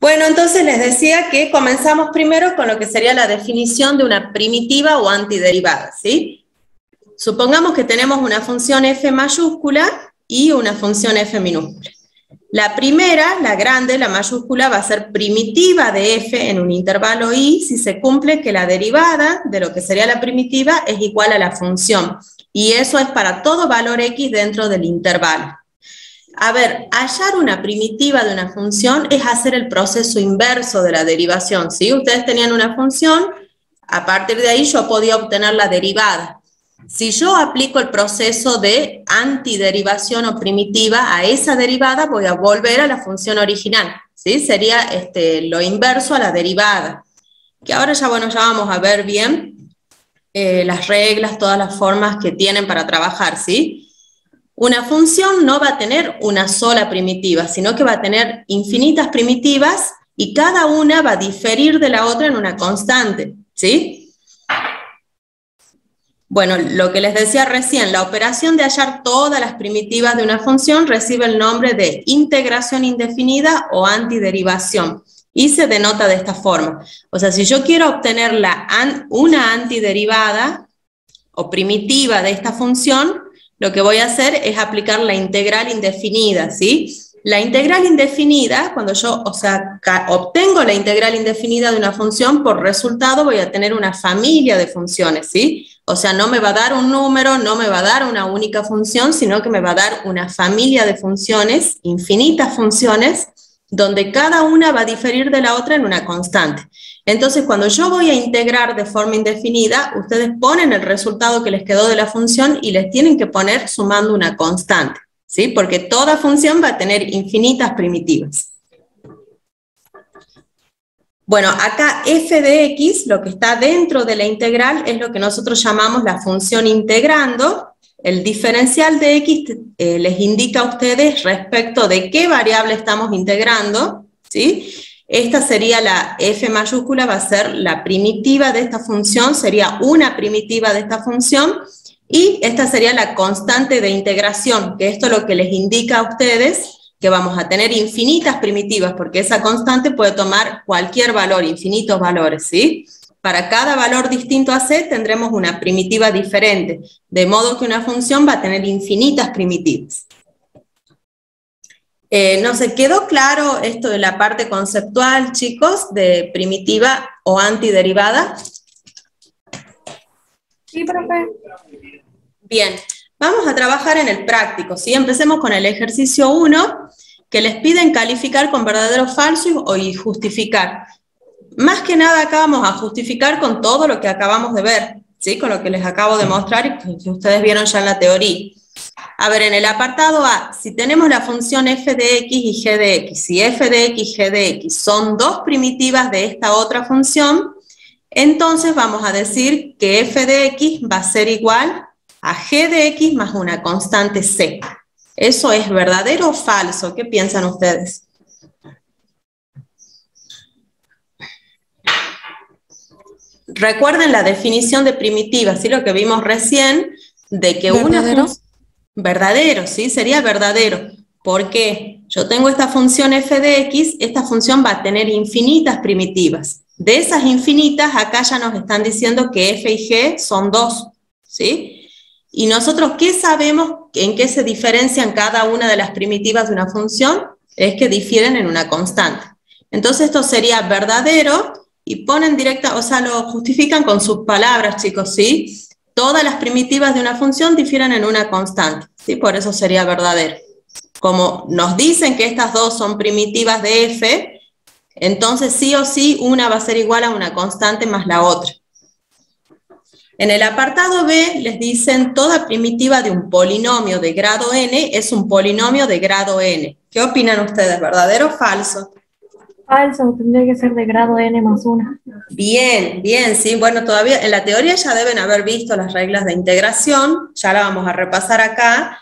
Bueno, entonces les decía que comenzamos primero con lo que sería la definición de una primitiva o antiderivada, ¿sí? Supongamos que tenemos una función f mayúscula y una función f minúscula. La primera, la grande, la mayúscula, va a ser primitiva de f en un intervalo i si se cumple que la derivada de lo que sería la primitiva es igual a la función. Y eso es para todo valor x dentro del intervalo. A ver, hallar una primitiva de una función es hacer el proceso inverso de la derivación, ¿sí? Ustedes tenían una función, a partir de ahí yo podía obtener la derivada. Si yo aplico el proceso de antiderivación o primitiva a esa derivada, voy a volver a la función original, ¿sí? Sería lo inverso a la derivada. Que ahora ya, bueno, ya vamos a ver bien las reglas, todas las formas que tienen para trabajar, ¿sí? Una función no va a tener una sola primitiva, sino que va a tener infinitas primitivas y cada una va a diferir de la otra en una constante, ¿sí? Bueno, lo que les decía recién, la operación de hallar todas las primitivas de una función recibe el nombre de integración indefinida o antiderivación y se denota de esta forma. O sea, si yo quiero obtener una antiderivada o primitiva de esta función, lo que voy a hacer es aplicar la integral indefinida, ¿sí? La integral indefinida, cuando yo, obtengo la integral indefinida de una función, por resultado voy a tener una familia de funciones, ¿sí? O sea, no me va a dar un número, no me va a dar una única función, sino que me va a dar una familia de funciones, infinitas funciones, donde cada una va a diferir de la otra en una constante. Entonces, cuando yo voy a integrar de forma indefinida, ustedes ponen el resultado que les quedó de la función y les tienen que poner sumando una constante, ¿sí? Porque toda función va a tener infinitas primitivas. Bueno, acá f de x, lo que está dentro de la integral, es lo que nosotros llamamos la función integrando. El diferencial de x les indica a ustedes respecto de qué variable estamos integrando, ¿sí? Esta sería la f mayúscula, va a ser la primitiva de esta función, sería una primitiva de esta función, y esta sería la constante de integración, que esto es lo que les indica a ustedes que vamos a tener infinitas primitivas, porque esa constante puede tomar cualquier valor, infinitos valores, ¿sí? Para cada valor distinto a c tendremos una primitiva diferente, de modo que una función va a tener infinitas primitivas. ¿No se quedó claro esto de la parte conceptual, chicos, de primitiva o antiderivada? Sí, profe. Bien, vamos a trabajar en el práctico, ¿sí? Empecemos con el ejercicio 1, que les piden calificar con verdadero o falso y justificar. Más que nada acá vamos a justificar con todo lo que acabamos de ver, ¿sí? Con lo que les acabo de mostrar y que ustedes vieron ya en la teoría. A ver, en el apartado A, si tenemos la función f de x y g de x, si f de x y g de x son dos primitivas de esta otra función, entonces vamos a decir que f de x va a ser igual a g de x más una constante c. ¿Eso es verdadero o falso? ¿Qué piensan ustedes? Recuerden la definición de primitiva, ¿sí? Lo que vimos recién, de que ¿Verdadero? verdadero, ¿sí? Sería verdadero. ¿Por qué? Yo tengo esta función f de x, esta función va a tener infinitas primitivas. De esas infinitas, acá ya nos están diciendo que f y g son 2, ¿sí? Y nosotros, ¿qué sabemos en qué se diferencian cada una de las primitivas de una función? Es que difieren en una constante. Entonces esto sería verdadero, y ponen directa, o sea, lo justifican con sus palabras, chicos, ¿sí? Todas las primitivas de una función difieren en una constante, ¿sí? Por eso sería verdadero. Como nos dicen que estas dos son primitivas de f, entonces sí o sí una va a ser igual a una constante más la otra. En el apartado B les dicen toda primitiva de un polinomio de grado n es un polinomio de grado n. ¿Qué opinan ustedes, verdadero o falso? Falso, tendría que ser de grado n más 1. Bien, bien, sí, bueno, todavía en la teoría ya deben haber visto las reglas de integración, ya la vamos a repasar acá,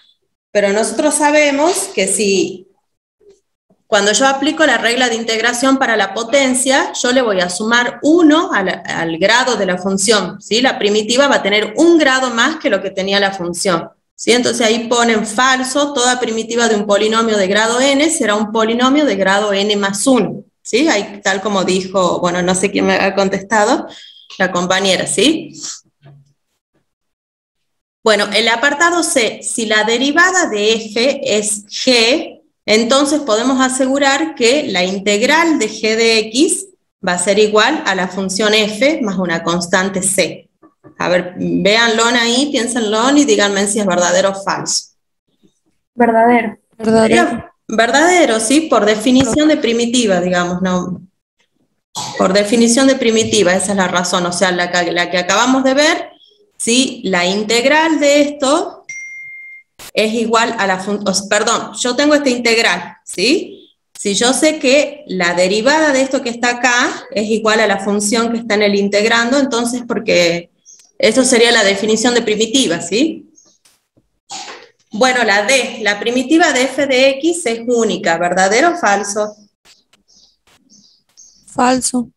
pero nosotros sabemos que si, cuando yo aplico la regla de integración para la potencia, yo le voy a sumar 1 al grado de la función, ¿sí? La primitiva va a tener un grado más que lo que tenía la función, ¿sí? Entonces ahí ponen falso, toda primitiva de un polinomio de grado n será un polinomio de grado n más 1. ¿sí? Ahí, tal como dijo, bueno, no sé quién me ha contestado, la compañera, ¿sí? Bueno, el apartado C, si la derivada de f es g, entonces podemos asegurar que la integral de g de x va a ser igual a la función f más una constante c. A ver, véanlo ahí, piénsenlo y díganme si es verdadero o falso. Verdadero. Verdadero. Verdadero, ¿sí? Por definición de primitiva, digamos, ¿no? Por definición de primitiva, esa es la razón, o sea, la que acabamos de ver, ¿sí? La integral de esto es igual a la función, perdón, yo tengo esta integral, ¿sí? Si yo sé que la derivada de esto que está acá es igual a la función que está en el integrando, entonces porque eso sería la definición de primitiva, ¿sí? Bueno, la D, la primitiva de f de x es única, ¿verdadero o falso? Falso.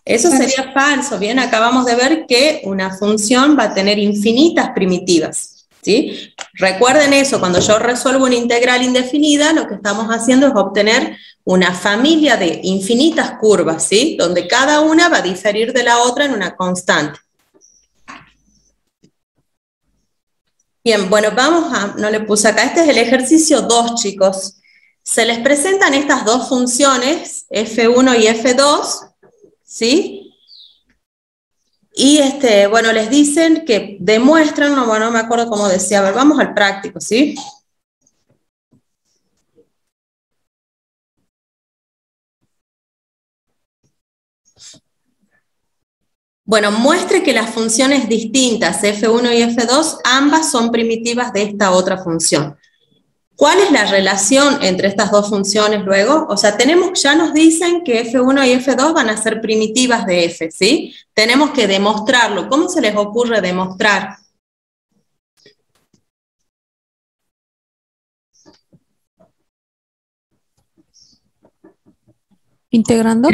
Eso sería falso, bien, acabamos de ver que una función va a tener infinitas primitivas, ¿sí? Recuerden eso, cuando yo resuelvo una integral indefinida, lo que estamos haciendo es obtener una familia de infinitas curvas, ¿sí? Donde cada una va a diferir de la otra en una constante. Bien, bueno, vamos a, no le puse acá, este es el ejercicio 2, chicos. Se les presentan estas dos funciones, f1 y f2, ¿sí? Y bueno, les dicen que demuestran, no, bueno, no me acuerdo cómo decía, a ver, vamos al práctico, ¿sí? Bueno, muestre que las funciones distintas, f1 y f2, ambas son primitivas de esta otra función. ¿Cuál es la relación entre estas dos funciones luego? O sea, ya nos dicen que f1 y f2 van a ser primitivas de f, ¿sí? Tenemos que demostrarlo. ¿Cómo se les ocurre demostrar? Integrando.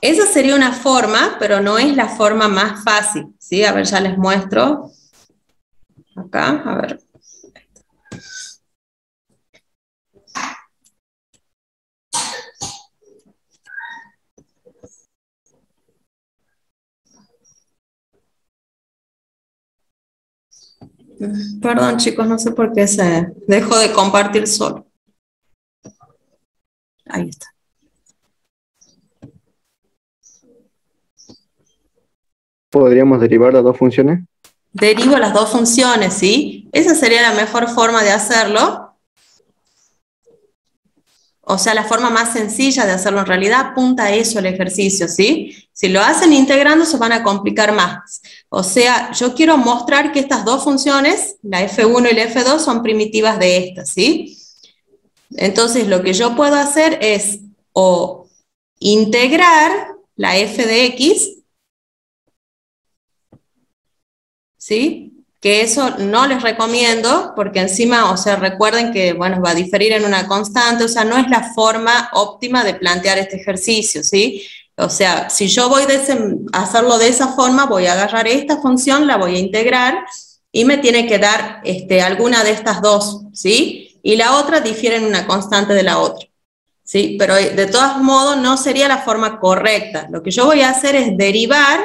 Esa sería una forma, pero no es la forma más fácil, ¿sí? A ver, ya les muestro. Acá, a ver. Perdón, chicos, no sé por qué se dejó de compartir solo. Ahí está. ¿Podríamos derivar las dos funciones? Derivo las dos funciones, ¿sí? Esa sería la mejor forma de hacerlo. O sea, la forma más sencilla de hacerlo. En realidad apunta a eso el ejercicio, ¿sí? Si lo hacen integrando se van a complicar más. O sea, yo quiero mostrar que estas dos funciones, la f1 y la f2, son primitivas de estas, ¿sí? Entonces, lo que yo puedo hacer es o integrar la f de x, ¿sí? Que eso no les recomiendo, porque encima, o sea, recuerden que, bueno, va a diferir en una constante, o sea, no es la forma óptima de plantear este ejercicio, ¿sí? O sea, si yo voy a hacerlo de esa forma, voy a agarrar esta función, la voy a integrar, y me tiene que dar alguna de estas dos, ¿sí? Y la otra difiere en una constante de la otra, ¿sí? Pero de todos modos no sería la forma correcta. Lo que yo voy a hacer es derivar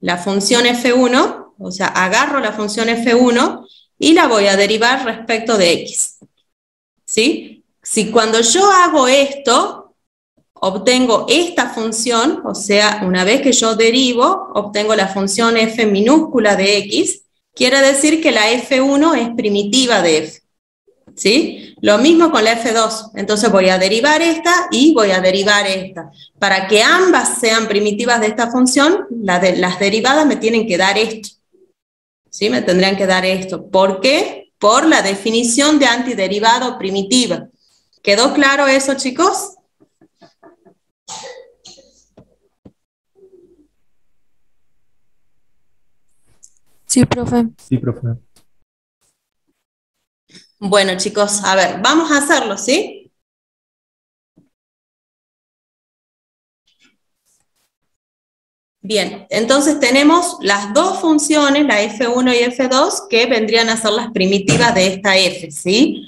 la función f1, o sea, agarro la función f1 y la voy a derivar respecto de x, ¿sí? Si cuando yo hago esto, obtengo esta función, o sea, una vez que yo derivo, obtengo la función f minúscula de x, quiere decir que la f1 es primitiva de f, ¿sí? Lo mismo con la f2, entonces voy a derivar esta y voy a derivar esta. Para que ambas sean primitivas de esta función, las derivadas me tienen que dar esto, ¿sí? Me tendrían que dar esto. ¿Por qué? Por la definición de antiderivado primitiva. ¿Quedó claro eso, chicos? Sí, profe. Sí, profe. Bueno, chicos, a ver, vamos a hacerlo, ¿sí? Bien, entonces tenemos las dos funciones, la f1 y f2, que vendrían a ser las primitivas de esta f, ¿sí?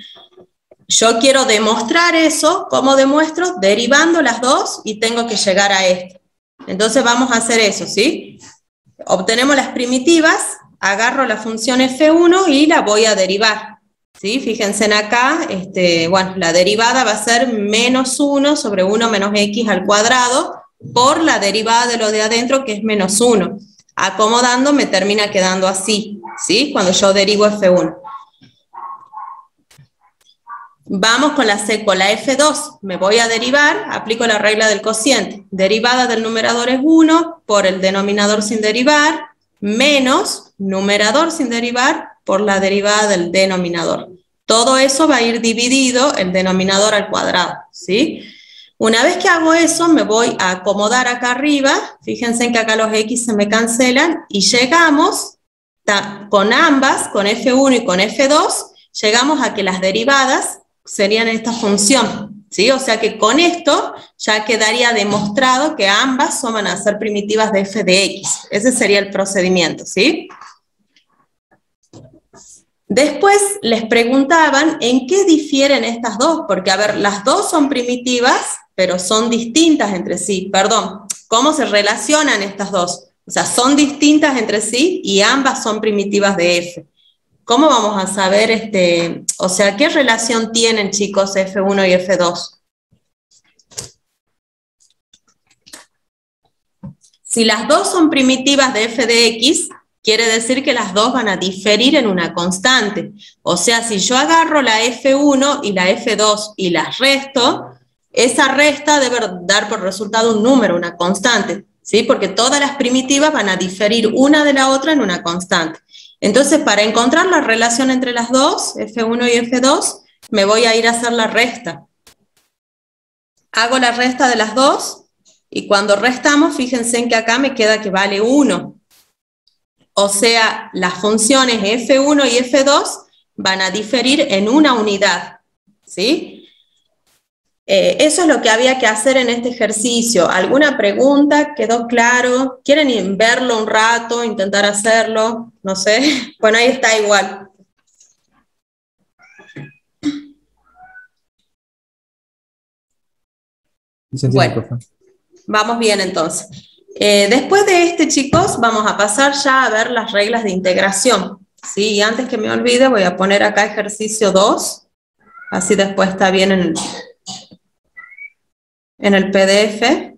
Yo quiero demostrar eso. ¿Cómo demuestro? Derivando las dos y tengo que llegar a esto. Entonces vamos a hacer eso, ¿sí? Obtenemos las primitivas, agarro la función f1 y la voy a derivar, ¿sí? Fíjense en acá, bueno, la derivada va a ser menos 1 sobre 1 menos x al cuadrado por la derivada de lo de adentro, que es menos 1. Acomodando me termina quedando así, ¿sí? Cuando yo derivo f1. Vamos con la f2, me voy a derivar, aplico la regla del cociente. Derivada del numerador es 1 por el denominador sin derivar, menos numerador sin derivar por la derivada del denominador. Todo eso va a ir dividido el denominador al cuadrado, ¿sí? Una vez que hago eso, me voy a acomodar acá arriba, fíjense en que acá los x se me cancelan, y llegamos, con ambas, con f1 y con f2, llegamos a que las derivadas serían esta función, ¿sí? O sea que con esto ya quedaría demostrado que ambas van a ser primitivas de f de x. Ese sería el procedimiento, ¿sí? Después les preguntaban en qué difieren estas dos, porque a ver, las dos son primitivas, pero son distintas entre sí. Perdón, ¿cómo se relacionan estas dos? O sea, son distintas entre sí y ambas son primitivas de f. ¿Cómo vamos a saber, o sea, qué relación tienen, chicos, f1 y f2? Si las dos son primitivas de f de x, quiere decir que las dos van a diferir en una constante. O sea, si yo agarro la f1 y la f2 y las resto, esa resta debe dar por resultado un número, una constante, ¿sí? Porque todas las primitivas van a diferir una de la otra en una constante. Entonces, para encontrar la relación entre las dos, f1 y f2, me voy a ir a hacer la resta. Hago la resta de las dos, y cuando restamos, fíjense en que acá me queda que vale 1. O sea, las funciones f1 y f2 van a diferir en una unidad, ¿sí? Eso es lo que había que hacer en este ejercicio. ¿Alguna pregunta? ¿Quedó claro? ¿Quieren verlo un rato, intentar hacerlo? No sé. Bueno, ahí está igual. Bueno, vamos bien entonces. Después de este, chicos, vamos a pasar ya a ver las reglas de integración, ¿sí? Y antes que me olvide, voy a poner acá ejercicio 2, así después está bien en el PDF.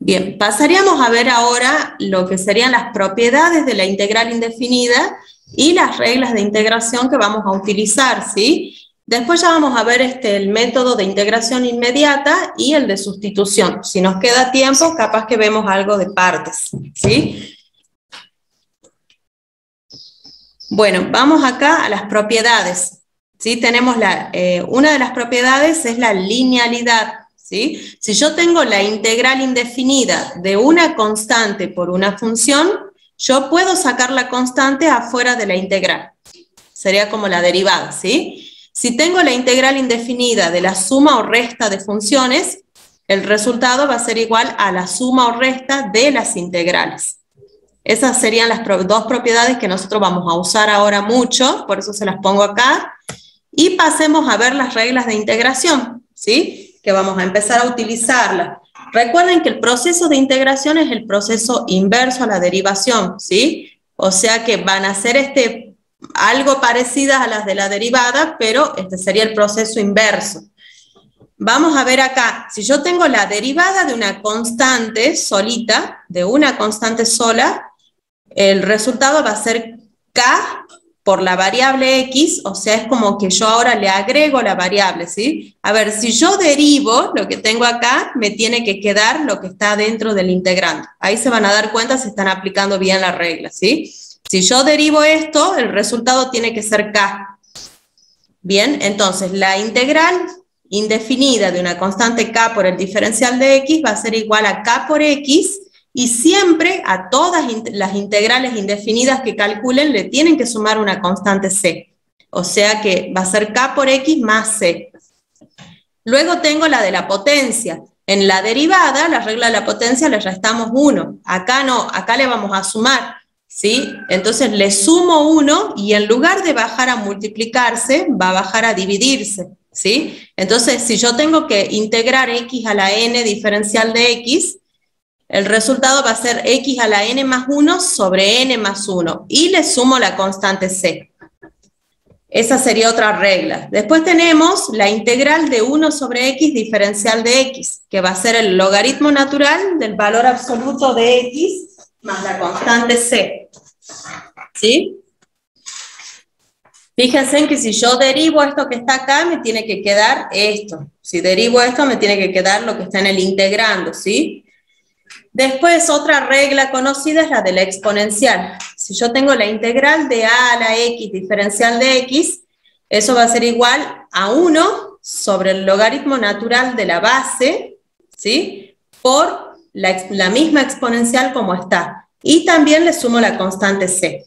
Bien, pasaríamos a ver ahora lo que serían las propiedades de la integral indefinida y las reglas de integración que vamos a utilizar, ¿sí? Después ya vamos a ver el método de integración inmediata y el de sustitución. Si nos queda tiempo, capaz que vemos algo de partes, ¿sí? Bueno, vamos acá a las propiedades, ¿sí? Tenemos una de las propiedades es la linealidad, ¿sí? Si yo tengo la integral indefinida de una constante por una función, yo puedo sacar la constante afuera de la integral. Sería como la derivada, ¿sí? Si tengo la integral indefinida de la suma o resta de funciones, el resultado va a ser igual a la suma o resta de las integrales. Esas serían las dos propiedades que nosotros vamos a usar ahora mucho, por eso se las pongo acá. Y pasemos a ver las reglas de integración, ¿sí? Que vamos a empezar a utilizarlas. Recuerden que el proceso de integración es el proceso inverso a la derivación, ¿sí? O sea que van a ser algo parecidas a las de la derivada, pero este sería el proceso inverso. Vamos a ver acá, si yo tengo la derivada de una constante solita, de una constante sola, el resultado va a ser k por la variable x, o sea, es como que yo ahora le agrego la variable, ¿sí? A ver, si yo derivo lo que tengo acá, me tiene que quedar lo que está dentro del integrando. Ahí se van a dar cuenta si están aplicando bien la regla, ¿sí? Si yo derivo esto, el resultado tiene que ser k. Bien, entonces la integral indefinida de una constante k por el diferencial de x va a ser igual a k por x, y siempre a todas las integrales indefinidas que calculen le tienen que sumar una constante c. O sea que va a ser k por x más c. Luego tengo la de la potencia. En la derivada, la regla de la potencia le restamos 1. Acá no, acá le vamos a sumar, ¿sí? Entonces le sumo 1 y en lugar de bajar a multiplicarse, va a bajar a dividirse, ¿sí? Entonces, si yo tengo que integrar x a la n diferencial de x, el resultado va a ser x a la n más 1 sobre n más 1, y le sumo la constante c. Esa sería otra regla. Después tenemos la integral de 1 sobre x diferencial de x, que va a ser el logaritmo natural del valor absoluto de x más la constante c. ¿Sí? Fíjense en que si yo derivo esto que está acá, me tiene que quedar esto. Si derivo esto, me tiene que quedar lo que está en el integrando, ¿sí? Después, otra regla conocida es la de la exponencial. Si yo tengo la integral de a la x diferencial de x, eso va a ser igual a 1 sobre el logaritmo natural de la base, ¿sí? Por la misma exponencial como está. Y también le sumo la constante c.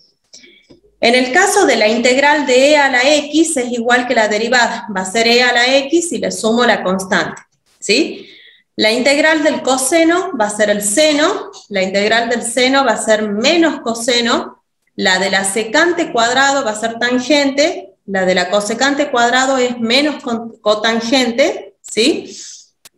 En el caso de la integral de e a la x es igual que la derivada. Va a ser e a la x y le sumo la constante, ¿sí? La integral del coseno va a ser el seno, la integral del seno va a ser menos coseno, la de la secante cuadrado va a ser tangente, la de la cosecante cuadrado es menos cotangente, ¿sí?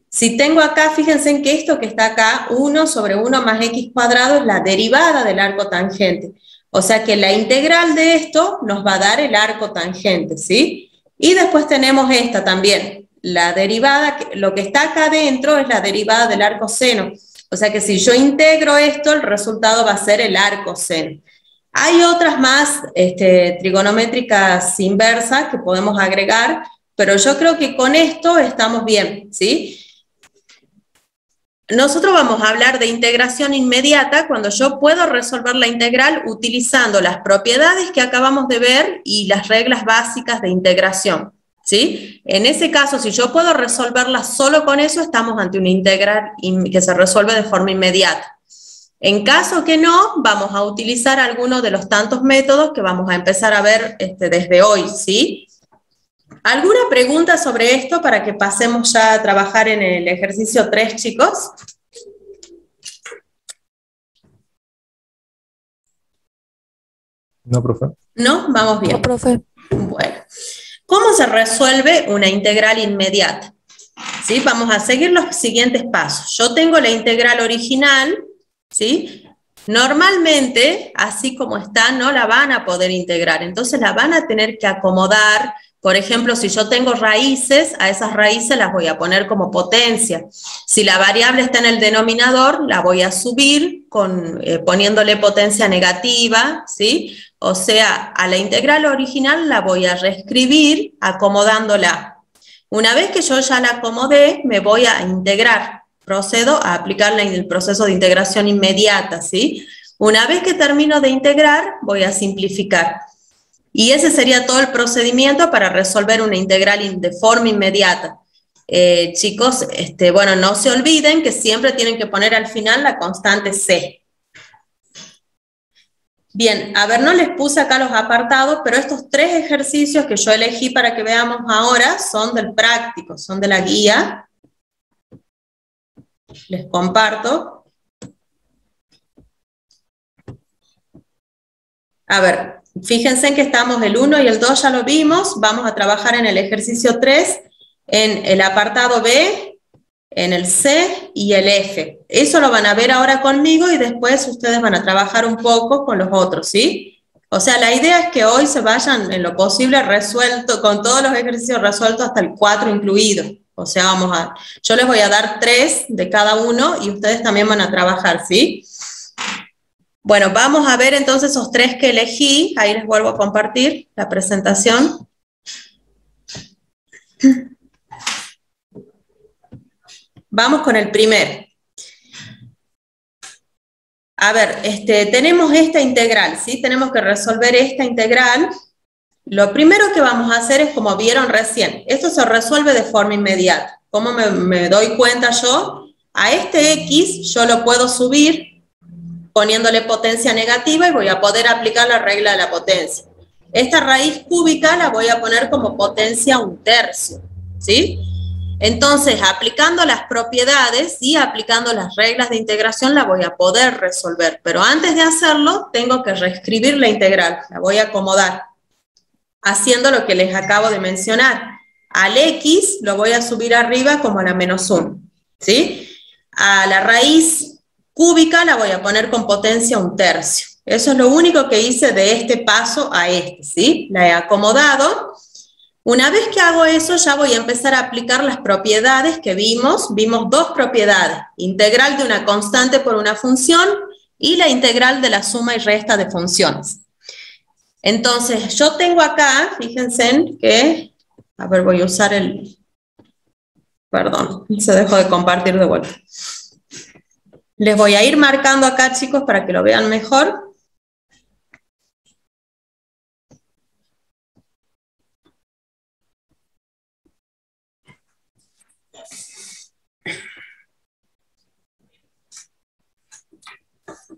Si tengo acá, fíjense en que esto que está acá, 1 sobre 1 más x cuadrado, es la derivada del arco tangente. O sea que la integral de esto nos va a dar el arco tangente, ¿sí? Y después tenemos esta también. La derivada, lo que está acá adentro es la derivada del arco seno. O sea que si yo integro esto, el resultado va a ser el arco seno. Hay otras más trigonométricas inversas que podemos agregar, pero yo creo que con esto estamos bien, ¿sí? Nosotros vamos a hablar de integración inmediata cuando yo puedo resolver la integral utilizando las propiedades que acabamos de ver y las reglas básicas de integración. ¿Sí? En ese caso, si yo puedo resolverla solo con eso, estamos ante una integral que se resuelve de forma inmediata. En caso que no, vamos a utilizar alguno de los tantos métodos que vamos a empezar a ver desde hoy, ¿sí? ¿Alguna pregunta sobre esto para que pasemos ya a trabajar en el ejercicio 3, chicos? No, profe. ¿No? Vamos bien. No, profe. Bueno. ¿Cómo se resuelve una integral inmediata? ¿Sí? Vamos a seguir los siguientes pasos. Yo tengo la integral original, ¿sí? Normalmente, así como está, no la van a poder integrar, entonces la van a tener que acomodar. Por ejemplo, si yo tengo raíces, a esas raíces las voy a poner como potencia. Si la variable está en el denominador, la voy a subir poniéndole potencia negativa, ¿sí? O sea, a la integral original la voy a reescribir acomodándola. Una vez que yo ya la acomodé, me voy a integrar. Procedo a aplicar el proceso de integración inmediata, ¿sí? Una vez que termino de integrar, voy a simplificar. Y ese sería todo el procedimiento para resolver una integral de forma inmediata. Chicos, bueno, no se olviden que siempre tienen que poner al final la constante c. Bien, a ver, no les puse acá los apartados, pero estos 3 ejercicios que yo elegí para que veamos ahora son del práctico, son de la guía. Les comparto. A ver, fíjense en que estamos el 1 y el 2, ya lo vimos. Vamos a trabajar en el ejercicio 3, en el apartado B, en el C y el F. Eso lo van a ver ahora conmigo y después ustedes van a trabajar un poco con los otros, ¿sí? O sea, la idea es que hoy se vayan en lo posible resuelto, con todos los ejercicios resueltos hasta el 4 incluido. O sea, yo les voy a dar 3 de cada uno y ustedes también van a trabajar, ¿sí? Bueno, vamos a ver entonces esos 3 que elegí. Ahí les vuelvo a compartir la presentación. Vamos con el primero. A ver, tenemos esta integral, ¿sí? Tenemos que resolver esta integral. Lo primero que vamos a hacer es, como vieron recién, esto se resuelve de forma inmediata. ¿Cómo me doy cuenta yo? A este X yo lo puedo subir poniéndole potencia negativa y voy a poder aplicar la regla de la potencia. Esta raíz cúbica la voy a poner como potencia 1/3, ¿sí? Entonces, aplicando las propiedades y aplicando las reglas de integración la voy a poder resolver. Pero antes de hacerlo, tengo que reescribir la integral. La voy a acomodar, haciendo lo que les acabo de mencionar. Al X lo voy a subir arriba como a la -1, ¿sí? A la raíz cúbica la voy a poner con potencia 1/3. Eso es lo único que hice de este paso a este, ¿sí? La he acomodado. Una vez que hago eso, ya voy a empezar a aplicar las propiedades que vimos. Vimos dos propiedades: integral de una constante por una función y la integral de la suma y resta de funciones. Entonces, yo tengo acá, fíjense que, a ver, voy a usar perdón, se dejó de compartir de vuelta. Les voy a ir marcando acá, chicos, para que lo vean mejor.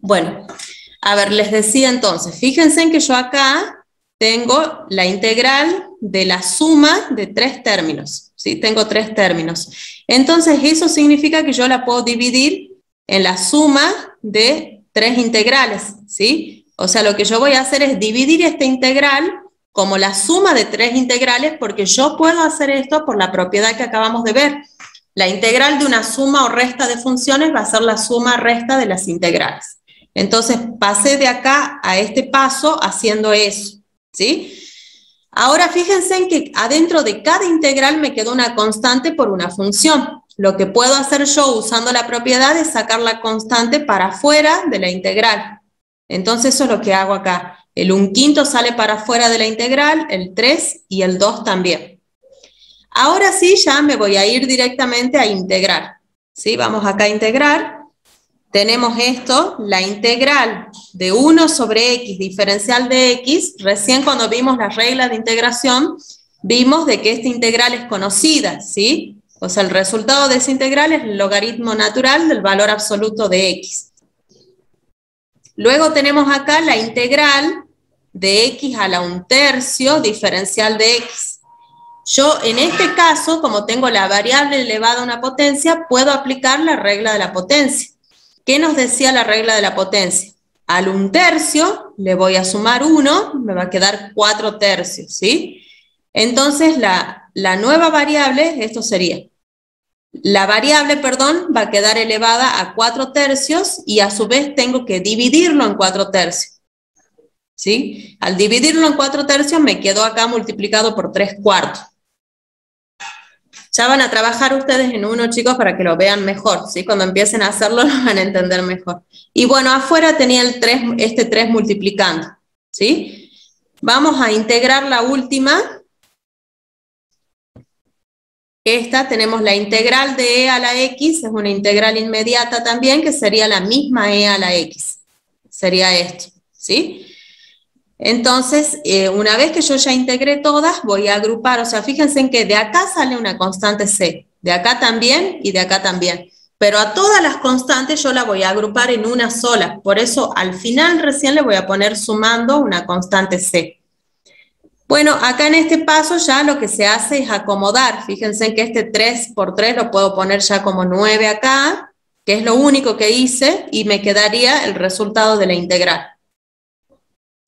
Bueno, a ver, les decía entonces, fíjense en que yo acá tengo la integral de la suma de 3 términos, ¿sí? Tengo 3 términos. Entonces eso significa que yo la puedo dividir en la suma de 3 integrales, ¿sí? O sea, lo que yo voy a hacer es dividir esta integral como la suma de 3 integrales, porque yo puedo hacer esto por la propiedad que acabamos de ver. La integral de una suma o resta de funciones va a ser la suma resta de las integrales. Entonces pasé de acá a este paso haciendo eso, ¿sí? Ahora fíjense en que adentro de cada integral me quedó una constante por una función. Lo que puedo hacer yo usando la propiedad es sacar la constante para afuera de la integral. Entonces eso es lo que hago acá. El 1/5 sale para afuera de la integral, el 3 y el 2 también. Ahora sí, ya me voy a ir directamente a integrar, ¿sí? Vamos acá a integrar. Tenemos esto, la integral de 1 sobre x diferencial de x. Recién cuando vimos las reglas de integración, vimos de que esta integral es conocida, ¿sí? O sea, el resultado de esa integral es el logaritmo natural del valor absoluto de x. Luego tenemos acá la integral de x a la 1/3 diferencial de x. Yo en este caso, como tengo la variable elevada a una potencia, puedo aplicar la regla de la potencia. ¿Qué nos decía la regla de la potencia? Al 1/3 le voy a sumar 1, me va a quedar 4/3, ¿sí? Entonces la nueva variable, esto sería, la variable, perdón, va a quedar elevada a 4/3 y a su vez tengo que dividirlo en 4/3, ¿sí? Al dividirlo en 4/3 me quedó acá multiplicado por 3/4. Ya van a trabajar ustedes en uno, chicos, para que lo vean mejor, ¿sí? Cuando empiecen a hacerlo lo van a entender mejor. Y bueno, afuera tenía el 3, este 3 multiplicando, ¿sí? Vamos a integrar la última. Esta tenemos la integral de e a la x, es una integral inmediata también, que sería la misma e a la x. Sería esto, ¿sí? Entonces, una vez que yo ya integré todas, voy a agrupar, o sea, fíjense en que de acá sale una constante c, de acá también y de acá también. Pero a todas las constantes yo la voy a agrupar en una sola, por eso al final recién le voy a poner sumando una constante c. Bueno, acá en este paso ya lo que se hace es acomodar. Fíjense en que este 3 por 3 lo puedo poner ya como 9 acá, que es lo único que hice, y me quedaría el resultado de la integral.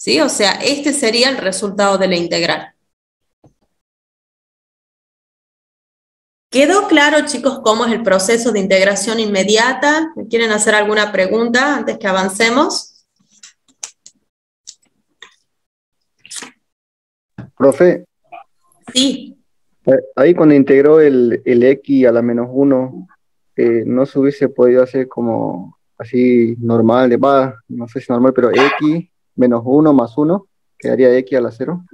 ¿Sí? O sea, este sería el resultado de la integral. ¿Quedó claro, chicos, cómo es el proceso de integración inmediata? ¿Me quieren hacer alguna pregunta antes que avancemos? Profe, Sí. ahí cuando integró el x a la -1, no se hubiese podido hacer como así normal, no sé si normal, pero x -1 más 1, quedaría x a la 0.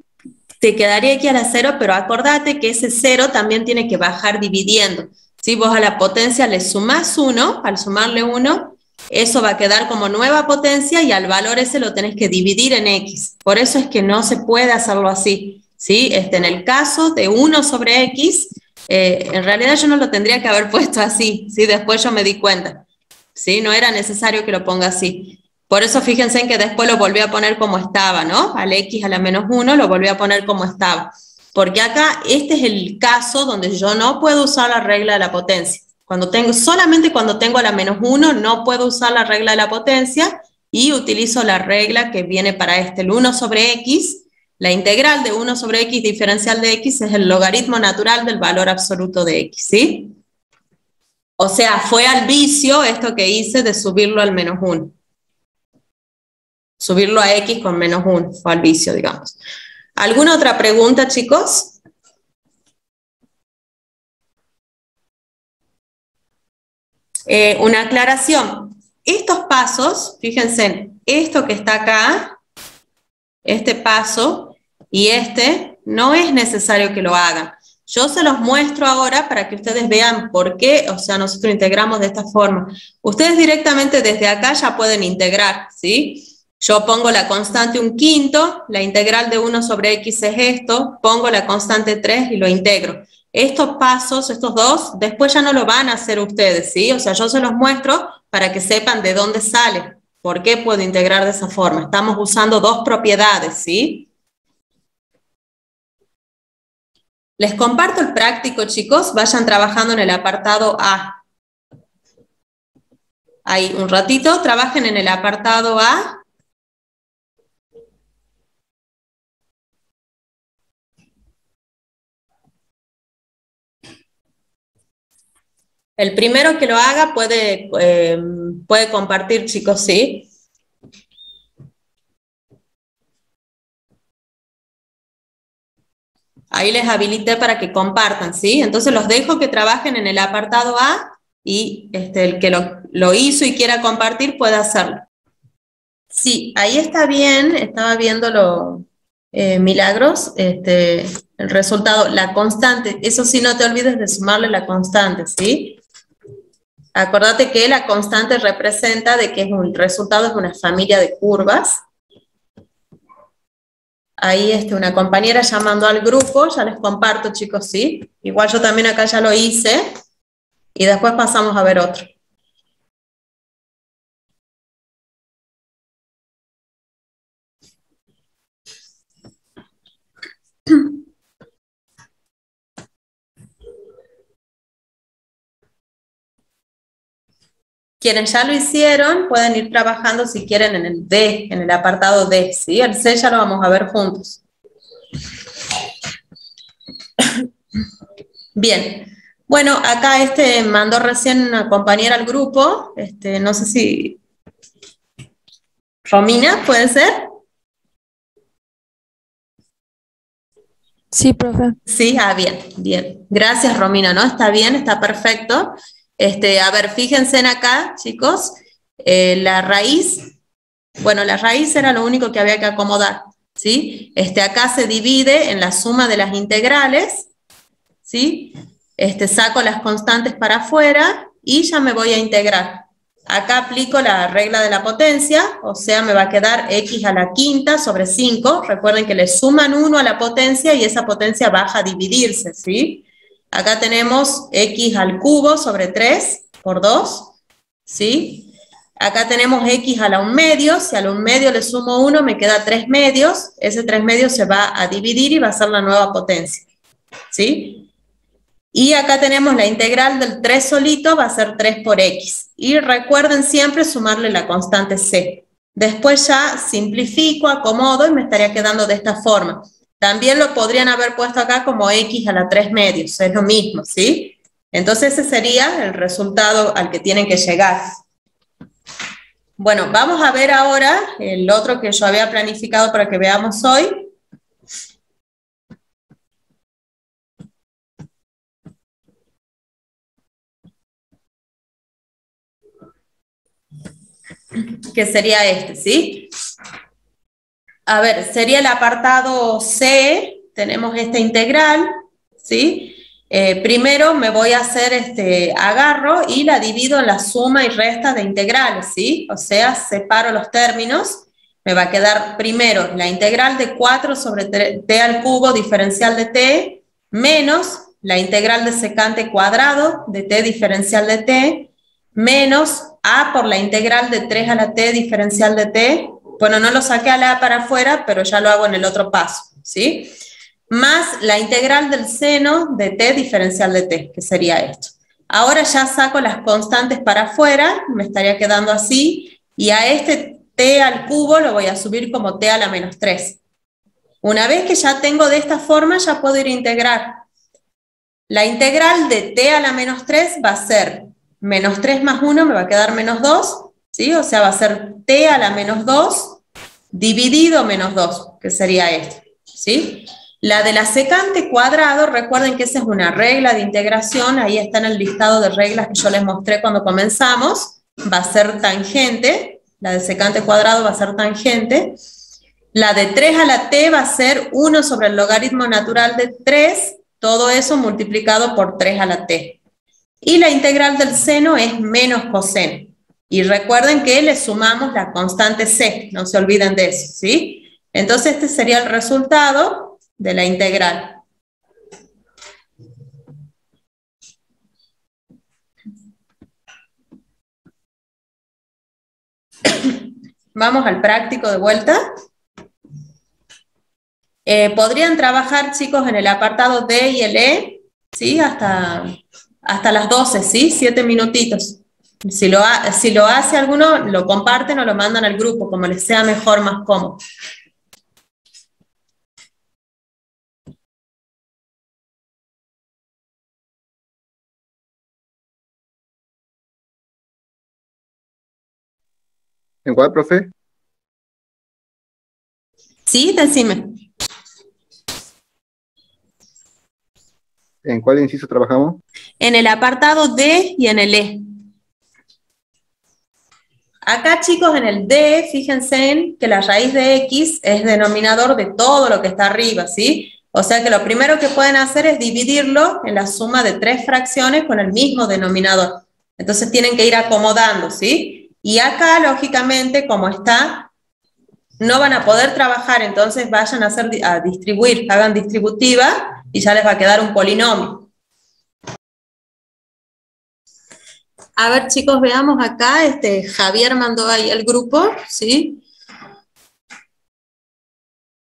Te quedaría x a la 0, pero acordate que ese 0 también tiene que bajar dividiendo. Si vos a la potencia le sumás 1, al sumarle 1, eso va a quedar como nueva potencia y al valor ese lo tenés que dividir en X. Por eso es que no se puede hacerlo así, ¿sí? En el caso de 1 sobre X, en realidad yo no lo tendría que haber puesto así, ¿sí? Después yo me di cuenta, ¿sí? No era necesario que lo ponga así. Por eso fíjense en que después lo volví a poner como estaba, ¿no? Al X a la menos 1 lo volví a poner como estaba. Porque acá este es el caso donde yo no puedo usar la regla de la potencia. Solamente cuando tengo a la menos 1 no puedo usar la regla de la potencia y utilizo la regla que viene para el 1 sobre X. La integral de 1 sobre X diferencial de X es el logaritmo natural del valor absoluto de X, ¿sí? O sea, fue al vicio esto que hice de subirlo al menos 1. Subirlo a X con menos 1, fue al vicio, digamos. ¿Alguna otra pregunta, chicos? Una aclaración. Estos pasos, fíjense, esto que está acá, este paso y no es necesario que lo hagan. Yo se los muestro ahora para que ustedes vean por qué, o sea, nosotros integramos de esta forma. Ustedes directamente desde acá ya pueden integrar, ¿sí? Yo pongo la constante 1/5, la integral de 1 sobre X es esto, pongo la constante 3 y lo integro. Estos pasos, estos dos, después ya no lo van a hacer ustedes, ¿sí? O sea, yo se los muestro para que sepan de dónde sale, por qué puedo integrar de esa forma. Estamos usando dos propiedades, ¿sí? Les comparto el práctico, chicos, vayan trabajando en el apartado A. Ahí, un ratito, trabajen en el apartado A. El primero que lo haga puede compartir, chicos, ¿sí? Ahí les habilité para que compartan, ¿sí? Entonces los dejo que trabajen en el apartado A y el que lo hizo y quiera compartir puede hacerlo. Sí, ahí está bien, estaba viendo los Milagros, el resultado, la constante, eso sí no te olvides de sumarle la constante, ¿sí? Acordate que la constante representa de que el resultado es una familia de curvas. Ahí una compañera llamando al grupo, ya les comparto, chicos, ¿sí? Igual yo también acá ya lo hice, y después pasamos a ver otro. Quienes ya lo hicieron pueden ir trabajando si quieren en el D, en el apartado D, ¿sí? El C ya lo vamos a ver juntos. Bien, bueno, acá mandó recién una compañera al grupo, no sé si... ¿Romina, puede ser? Sí, profe. Sí, bien, bien. Gracias, Romina, ¿no? Está bien, está perfecto. A ver, fíjense en acá, chicos, la raíz, bueno, la raíz era lo único que había que acomodar, ¿sí? Acá se divide en la suma de las integrales, ¿sí? Saco las constantes para afuera y ya me voy a integrar. Acá aplico la regla de la potencia, o sea, me va a quedar x a la quinta sobre 5. Recuerden que le suman 1 a la potencia y esa potencia baja a dividirse, ¿sí? Acá tenemos x al cubo sobre 3 por 2, ¿sí? Acá tenemos x a la 1/2, si a la 1/2 le sumo 1 me queda 3/2, ese 3/2 se va a dividir y va a ser la nueva potencia, ¿sí? Y acá tenemos la integral del 3 solito, va a ser 3 por x. Y recuerden siempre sumarle la constante c. Después ya simplifico, acomodo y me estaría quedando de esta forma. También lo podrían haber puesto acá como x a la 3/2, es lo mismo, ¿sí? Entonces ese sería el resultado al que tienen que llegar. Bueno, vamos a ver ahora el otro que yo había planificado para que veamos hoy. Que sería ¿sí? A ver, sería el apartado C, tenemos esta integral, ¿sí? Primero me voy a hacer, agarro y la divido en la suma y resta de integrales, ¿sí? O sea, separo los términos. Me va a quedar primero la integral de 4 sobre t al cubo diferencial de t, menos la integral de secante cuadrado de t diferencial de t, menos a por la integral de 3 a la t diferencial de t. Bueno, no lo saqué a la a para afuera, pero ya lo hago en el otro paso, ¿sí? Más la integral del seno de t diferencial de t, que sería esto. Ahora ya saco las constantes para afuera, me estaría quedando así, y a este t al cubo lo voy a subir como t a la menos 3. Una vez que ya tengo de esta forma, ya puedo ir a integrar. La integral de t a la menos 3 va a ser menos 3 más 1, me va a quedar menos 2, ¿sí? O sea, va a ser t a la menos 2 dividido menos 2, que sería esto, ¿sí? La de la secante cuadrado, recuerden que esa es una regla de integración, ahí está en el listado de reglas que yo les mostré cuando comenzamos, va a ser tangente, la de secante cuadrado va a ser tangente, la de 3 a la t va a ser 1 sobre el logaritmo natural de 3, todo eso multiplicado por 3 a la t. Y la integral del seno es menos coseno. Y recuerden que le sumamos la constante c, no se olviden de eso, ¿sí? Entonces este sería el resultado de la integral. Vamos al práctico de vuelta. Podrían trabajar, chicos, en el apartado D y el E, ¿sí? Hasta las 12, ¿sí? 7 minutitos. Si lo hace alguno, lo comparten o lo mandan al grupo, como les sea mejor, más cómodo. ¿En cuál, profe? Sí, decime. ¿En cuál inciso trabajamos? En el apartado D y en el E. Acá, chicos, en el D, fíjense en que la raíz de X es denominador de todo lo que está arriba, ¿sí? O sea que lo primero que pueden hacer es dividirlo en la suma de 3 fracciones con el mismo denominador. Entonces tienen que ir acomodando, ¿sí? Y acá, lógicamente, como está, no van a poder trabajar, entonces vayan a distribuir, hagan distributiva y ya les va a quedar un polinomio. A ver, chicos, veamos acá, Javier mandó ahí el grupo, ¿sí?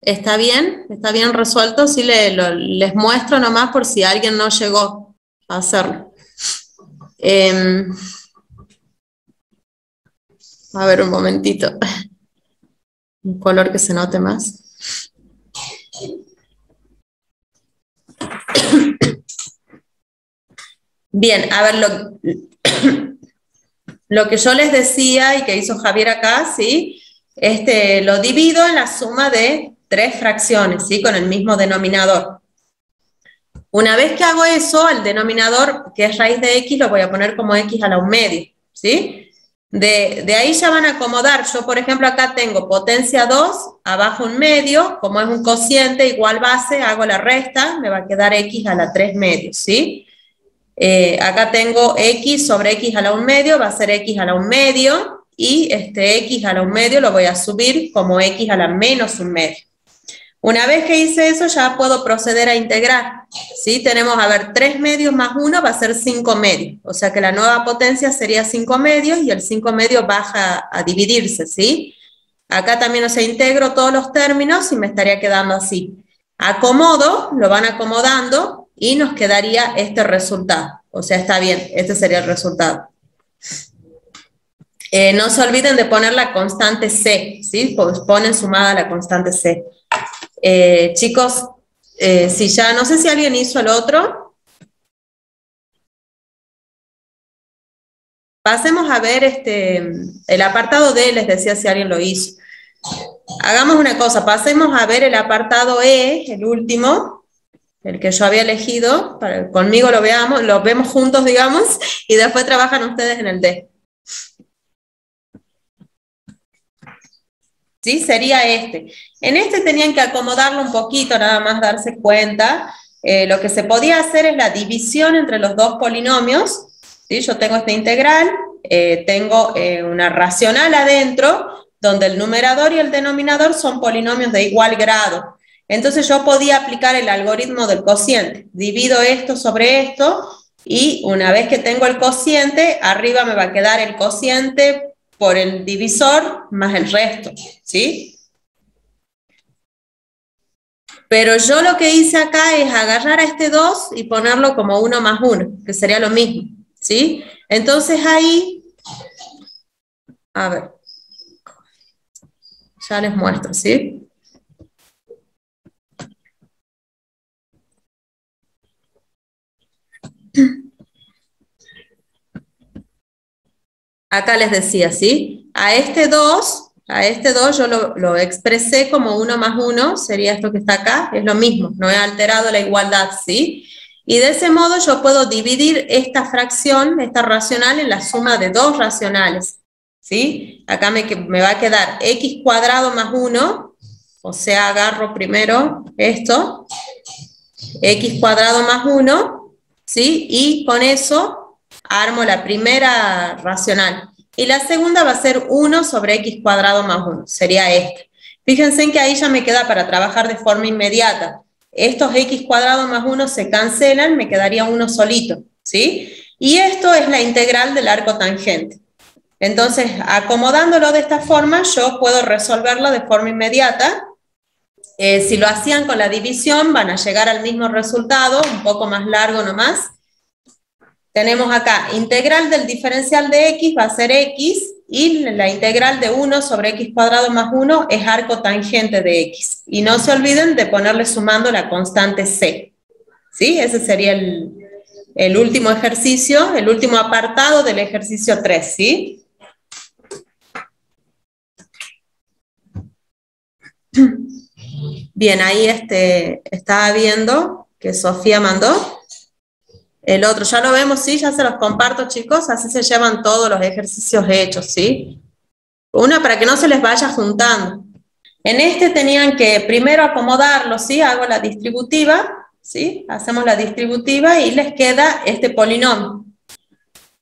¿Está bien? ¿Está bien resuelto? Sí, les muestro nomás por si alguien no llegó a hacerlo. A ver, un momentito. Un color que se note más. Bien, a ver, lo que yo les decía y que hizo Javier acá, ¿sí? Lo divido en la suma de 3 fracciones, ¿sí? Con el mismo denominador. Una vez que hago eso, el denominador, que es raíz de x, lo voy a poner como x a la 1/2, ¿sí? De ahí ya van a acomodar. Yo, por ejemplo, acá tengo potencia 2, abajo 1/2, como es un cociente igual base, hago la resta, me va a quedar x a la 3/2, ¿sí? Acá tengo x sobre x a la 1/2, va a ser x a la 1/2, y x a la 1/2 lo voy a subir como x a la menos 1/2. Una vez que hice eso, ya puedo proceder a integrar, ¿sí? Tenemos, a ver, 3/2 más 1 va a ser 5/2, o sea que la nueva potencia sería 5/2 y el 5/2 baja a dividirse, ¿sí? Acá también, o sea, integro todos los términos y me estaría quedando así. Acomodo, lo van acomodando y nos quedaría este resultado. O sea, está bien, este sería el resultado. No se olviden de poner la constante C, ¿sí? Pues ponen sumada la constante C. Chicos, si ya, no sé si alguien hizo el otro. Pasemos a ver el apartado D, les decía si alguien lo hizo. Hagamos una cosa, pasemos a ver el apartado E, el último, el que yo había elegido, conmigo lo vemos juntos, digamos, y después trabajan ustedes en el D. ¿Sí? Sería En tenían que acomodarlo un poquito, nada más darse cuenta. lo que se podía hacer es la división entre los dos polinomios, ¿sí? Yo tengo esta integral, tengo una racional adentro, donde el numerador y el denominador son polinomios de igual grado. Entonces yo podía aplicar el algoritmo del cociente. Divido esto sobre esto, y una vez que tengo el cociente, arriba me va a quedar el cociente por el divisor más el resto, ¿sí? Pero yo lo que hice acá es agarrar a este 2 y ponerlo como 1 más 1, que sería lo mismo, ¿sí? Entonces ahí, a ver, ya les muestro, ¿sí? Acá les decía, ¿sí? A este 2 yo lo expresé como 1 más 1, sería esto que está acá, es lo mismo, no he alterado la igualdad, ¿sí? Y de ese modo yo puedo dividir esta fracción, esta racional, en la suma de dos racionales, ¿sí? Acá me va a quedar x cuadrado más 1, o sea, agarro primero esto, x cuadrado más 1, ¿sí? Y con eso armo la primera racional. Y la segunda va a ser 1 sobre x cuadrado más 1, sería esta. Fíjense en que ahí ya me queda para trabajar de forma inmediata. Estos x cuadrado más 1 se cancelan, me quedaría uno solito, ¿sí? Y esto es la integral del arco tangente. Entonces, acomodándolo de esta forma, yo puedo resolverlo de forma inmediata. Si lo hacían con la división, van a llegar al mismo resultado, un poco más largo nomás. Tenemos acá, integral del diferencial de x va a ser x, y la integral de 1 sobre x cuadrado más 1 es arco tangente de x. Y no se olviden de ponerle sumando la constante c. ¿Sí? Ese sería el último ejercicio, el último apartado del ejercicio 3, ¿sí? Bien, ahí estaba viendo que Sofía mandó. El otro, ya lo vemos, sí, ya se los comparto, chicos, así se llevan todos los ejercicios hechos, ¿sí? Una para que no se les vaya juntando. En este tenían que primero acomodarlo, ¿sí? Hago la distributiva, ¿sí? Hacemos la distributiva y les queda este polinomio,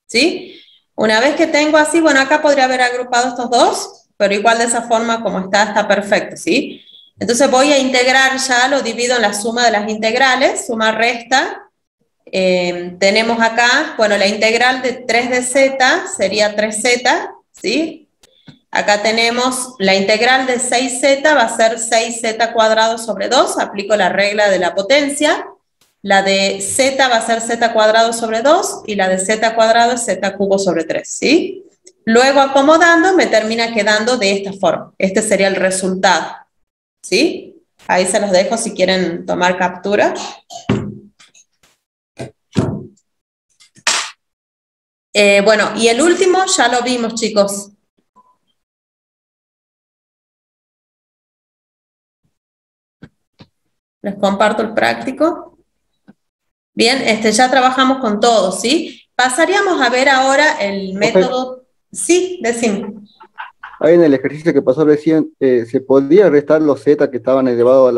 ¿sí? Una vez que tengo así, bueno, acá podría haber agrupado estos dos, pero igual de esa forma como está perfecto, ¿sí? Entonces voy a integrar ya, lo divido en la suma de las integrales, suma, resta. Tenemos acá, bueno, la integral de 3 de z sería 3z, ¿sí? Acá tenemos la integral de 6z, va a ser 6z cuadrado sobre 2, aplico la regla de la potencia. La de z va a ser z cuadrado sobre 2, y la de z cuadrado es z cubo sobre 3, ¿sí? Luego acomodando me termina quedando de esta forma. Este sería el resultado, ¿sí? Ahí se los dejo si quieren tomar captura. Bueno, y el último ya lo vimos, chicos. Les comparto el práctico. Bien, ya trabajamos con todo, ¿sí? Pasaríamos a ver ahora el método... Sí, decime. Ahí en el ejercicio que pasó recién, ¿se podía restar los z que estaban elevados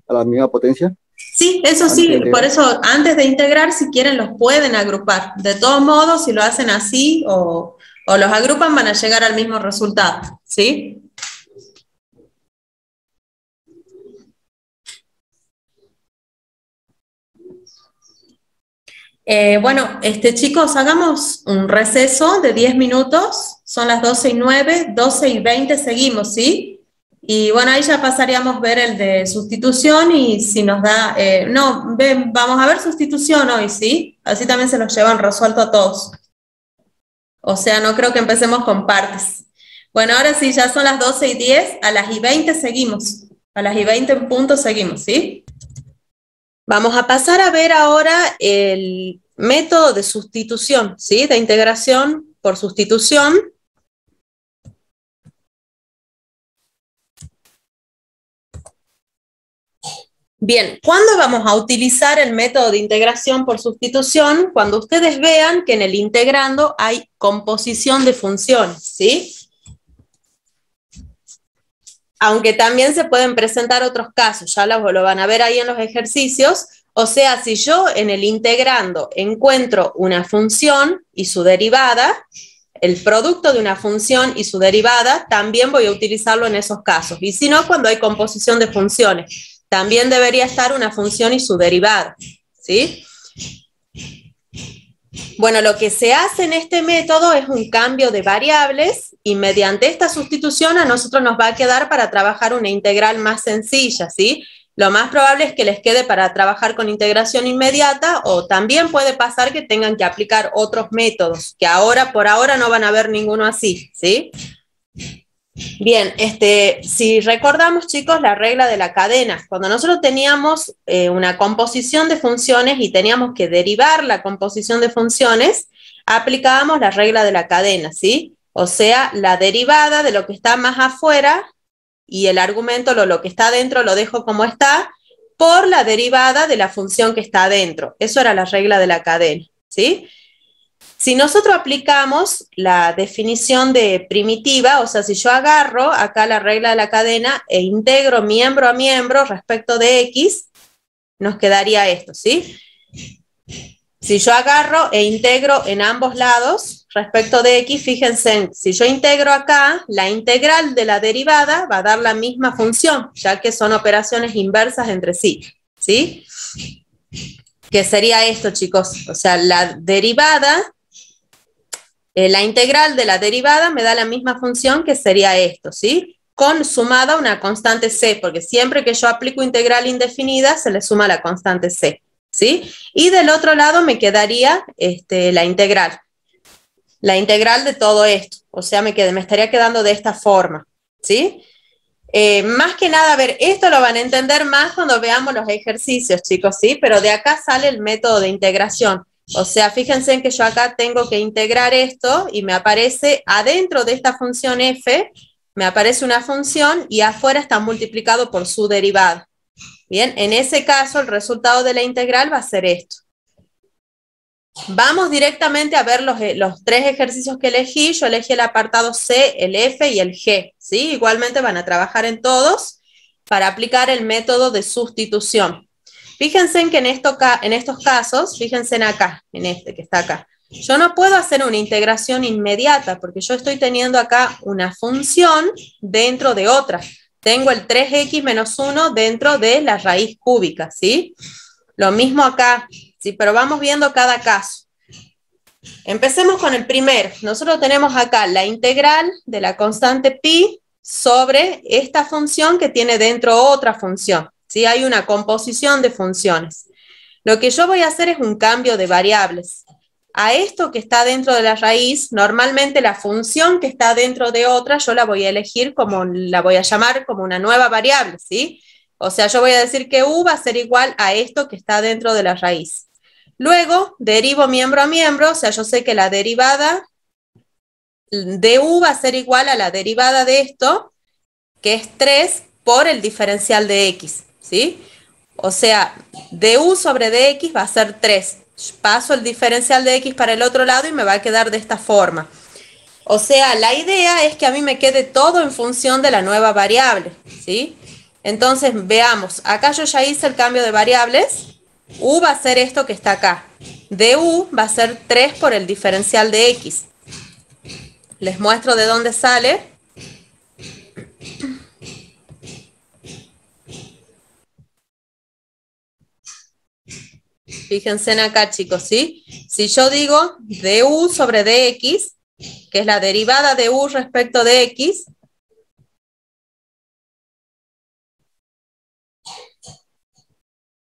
a la misma potencia? Sí, eso sí, por eso antes de integrar, si quieren, los pueden agrupar. De todos modos, si lo hacen así o los agrupan, van a llegar al mismo resultado, ¿sí? Bueno, chicos, hagamos un receso de 10 minutos. Son las 12:09, 12:20 seguimos, ¿sí? Y bueno, ahí ya pasaríamos a ver el de sustitución, y si nos da... vamos a ver sustitución hoy, ¿sí? Así también se los llevan resuelto a todos. O sea, no creo que empecemos con partes. Bueno, ahora sí, ya son las 12:10, a las 12:20 seguimos. A las 12:20 en punto seguimos, ¿sí? Vamos a pasar a ver ahora el método de sustitución, ¿sí? De integración por sustitución. Bien, ¿cuándo vamos a utilizar el método de integración por sustitución? Cuando ustedes vean que en el integrando hay composición de funciones, ¿sí? Aunque también se pueden presentar otros casos, ya lo van a ver ahí en los ejercicios, O sea, si yo en el integrando encuentro una función y su derivada, el producto de una función y su derivada, también voy a utilizarlo en esos casos. Y si no, cuando hay composición de funciones, también debería estar una función y su derivada, ¿sí? Bueno, lo que se hace en este método es un cambio de variables y mediante esta sustitución a nosotros nos va a quedar para trabajar una integral más sencilla, ¿sí? Lo más probable es que les quede para trabajar con integración inmediata o también puede pasar que tengan que aplicar otros métodos, que ahora, por ahora no van a ver ninguno así, ¿sí? Bien, si recordamos, chicos, la regla de la cadena, cuando nosotros teníamos una composición de funciones y teníamos que derivar la composición de funciones, aplicábamos la regla de la cadena, ¿sí? O sea, la derivada de lo que está más afuera y el argumento, lo que está adentro, lo dejo como está, por la derivada de la función que está adentro. Eso era la regla de la cadena, ¿sí? Si nosotros aplicamos la definición de primitiva, o sea, si yo agarro acá la regla de la cadena e integro miembro a miembro respecto de x, nos quedaría esto, ¿sí? Si yo agarro e integro en ambos lados respecto de x, fíjense, si yo integro acá, la integral de la derivada va a dar la misma función, ya que son operaciones inversas entre sí, ¿sí? Que sería esto, chicos, o sea, la derivada, la integral de la derivada me da la misma función que sería esto, ¿sí? Con sumada una constante c, porque siempre que yo aplico integral indefinida se le suma la constante c, ¿sí? Y del otro lado me quedaría la integral de todo esto, o sea, me estaría quedando de esta forma, ¿sí? Más que nada, a ver, esto lo van a entender más cuando veamos los ejercicios, chicos, ¿sí? Pero de acá sale el método de integración. O sea, fíjense en que yo acá tengo que integrar esto y me aparece adentro de esta función f, me aparece una función y afuera está multiplicado por su derivada. Bien, en ese caso el resultado de la integral va a ser esto. Vamos directamente a ver los tres ejercicios que elegí. Yo elegí el apartado C, el F y el G, ¿sí? Igualmente van a trabajar en todos para aplicar el método de sustitución. Fíjense en que en estos casos, fíjense en acá, en este que está acá, yo no puedo hacer una integración inmediata porque yo estoy teniendo acá una función dentro de otra. Tengo el 3x menos 1 dentro de la raíz cúbica, ¿sí? Lo mismo acá, ¿sí? Pero vamos viendo cada caso. Empecemos con el primero. Nosotros tenemos acá la integral de la constante pi sobre esta función que tiene dentro otra función. ¿Sí? Hay una composición de funciones. Lo que yo voy a hacer es un cambio de variables. A esto que está dentro de la raíz, normalmente la función que está dentro de otra, yo la voy a elegir la voy a llamar como una nueva variable, ¿sí? O sea, yo voy a decir que u va a ser igual a esto que está dentro de la raíz. Luego, derivo miembro a miembro, o sea, yo sé que la derivada de u va a ser igual a la derivada de esto, que es 3 por el diferencial de x, ¿sí? O sea, du sobre dx va a ser 3. Paso el diferencial de x para el otro lado y me va a quedar de esta forma. O sea, la idea es que a mí me quede todo en función de la nueva variable, ¿sí? Entonces, veamos. Acá yo ya hice el cambio de variables. U va a ser esto que está acá. Du va a ser 3 por el diferencial de x. Les muestro de dónde sale. Fíjense en acá, chicos, ¿sí? Si yo digo du sobre dx, que es la derivada de u respecto de x,